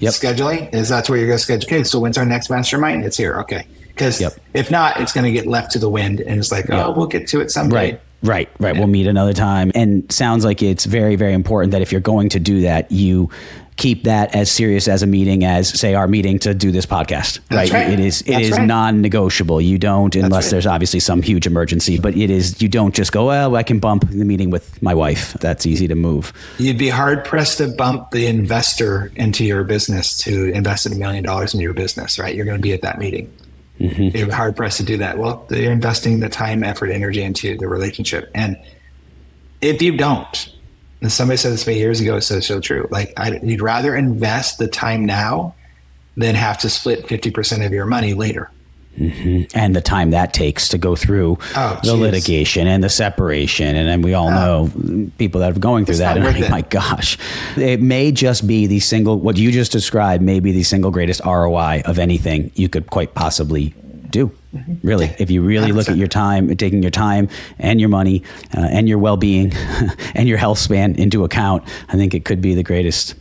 [SPEAKER 2] scheduling is that's where you're going to schedule. Okay. So when's our next mastermind? It's here. Okay. Because if not, it's going to get left to the wind and it's like, we'll get to it someday.
[SPEAKER 1] Right. Right. We'll meet another time. And sounds like it's very, very important that if you're going to do that, you keep that as serious as a meeting as, say, our meeting to do this podcast.
[SPEAKER 2] That's right.
[SPEAKER 1] It is non-negotiable. You don't, unless there's obviously some huge emergency, but you don't just go, well, I can bump the meeting with my wife. That's easy to move.
[SPEAKER 2] You'd be hard pressed to bump the investor into your business to invest $1 million in your business, right? You're going to be at that meeting. Mm-hmm. You're hard pressed to do that. Well, you're investing the time, effort, energy into the relationship. And if you don't, and somebody said this to me years ago, so it's so true. Like, you'd rather invest the time now than have to split 50% of your money later.
[SPEAKER 1] Mm-hmm. And the time that takes to go through the litigation and the separation. And then we all know people that are going through that. And my gosh, it may just be what you just described may be the single greatest ROI of anything you could quite possibly do. Mm-hmm. Really, if you really 100%. Look at your time, taking your time and your money and your well-being and your health span into account, I think it could be the greatest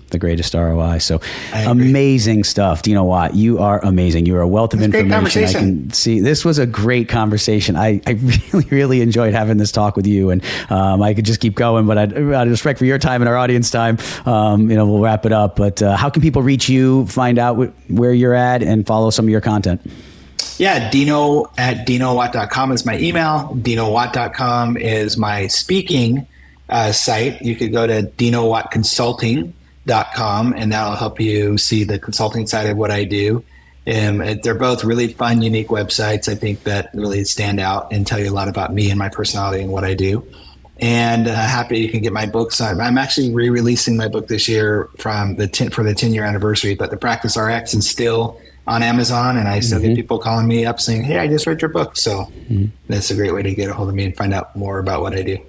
[SPEAKER 1] ROI. So amazing stuff. Dino Watt, you are amazing. You are a wealth of information. I can see this was a great conversation. I really, really enjoyed having this talk with you, and I could just keep going, but out of respect for your time and our audience time, we'll wrap it up. But how can people reach you, find out where you're at, and follow some of your content?
[SPEAKER 2] Yeah, Dino at DinoWatt.com is my email. DinoWatt.com is my speaking site. You could go to DinoWattConsulting.com, and that'll help you see the consulting side of what I do. They're both really fun, unique websites, I think, that really stand out and tell you a lot about me and my personality and what I do. And happy you can get my books. I'm actually re-releasing my book this year for the 10-year anniversary, but The Practice RX is still on Amazon, and I still get people calling me up saying, hey, I just read your book. So that's a great way to get a hold of me and find out more about what I do.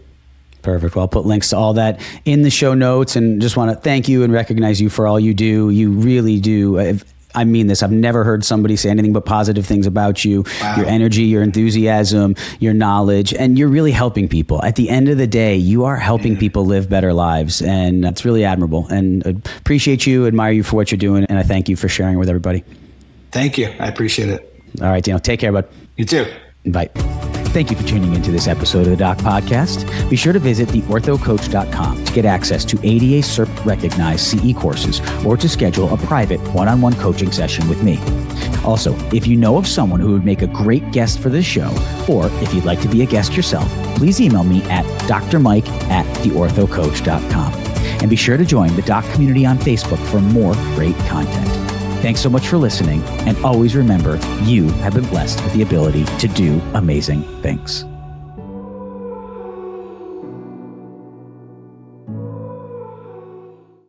[SPEAKER 1] Perfect. Well, I'll put links to all that in the show notes, and just want to thank you and recognize you for all you do. You really do. I mean this. I've never heard somebody say anything but positive things about you. Wow. Your energy, your enthusiasm, your knowledge, and you're really helping people. At the end of the day, you are helping people live better lives, and that's really admirable. And I appreciate you, admire you for what you're doing, and I thank you for sharing with everybody.
[SPEAKER 2] Thank you. I appreciate it.
[SPEAKER 1] All right, Dino. Take care, bud.
[SPEAKER 2] You too.
[SPEAKER 1] Bye. Thank you for tuning into this episode of the Doc Podcast. Be sure to visit theorthocoach.com to get access to ADA CERP recognized CE courses, or to schedule a private one-on-one coaching session with me. Also, if you know of someone who would make a great guest for this show, or if you'd like to be a guest yourself, please email me at drmike@theorthocoach.com. And be sure to join the Doc community on Facebook for more great content. Thanks so much for listening, and always remember, you have been blessed with the ability to do amazing things.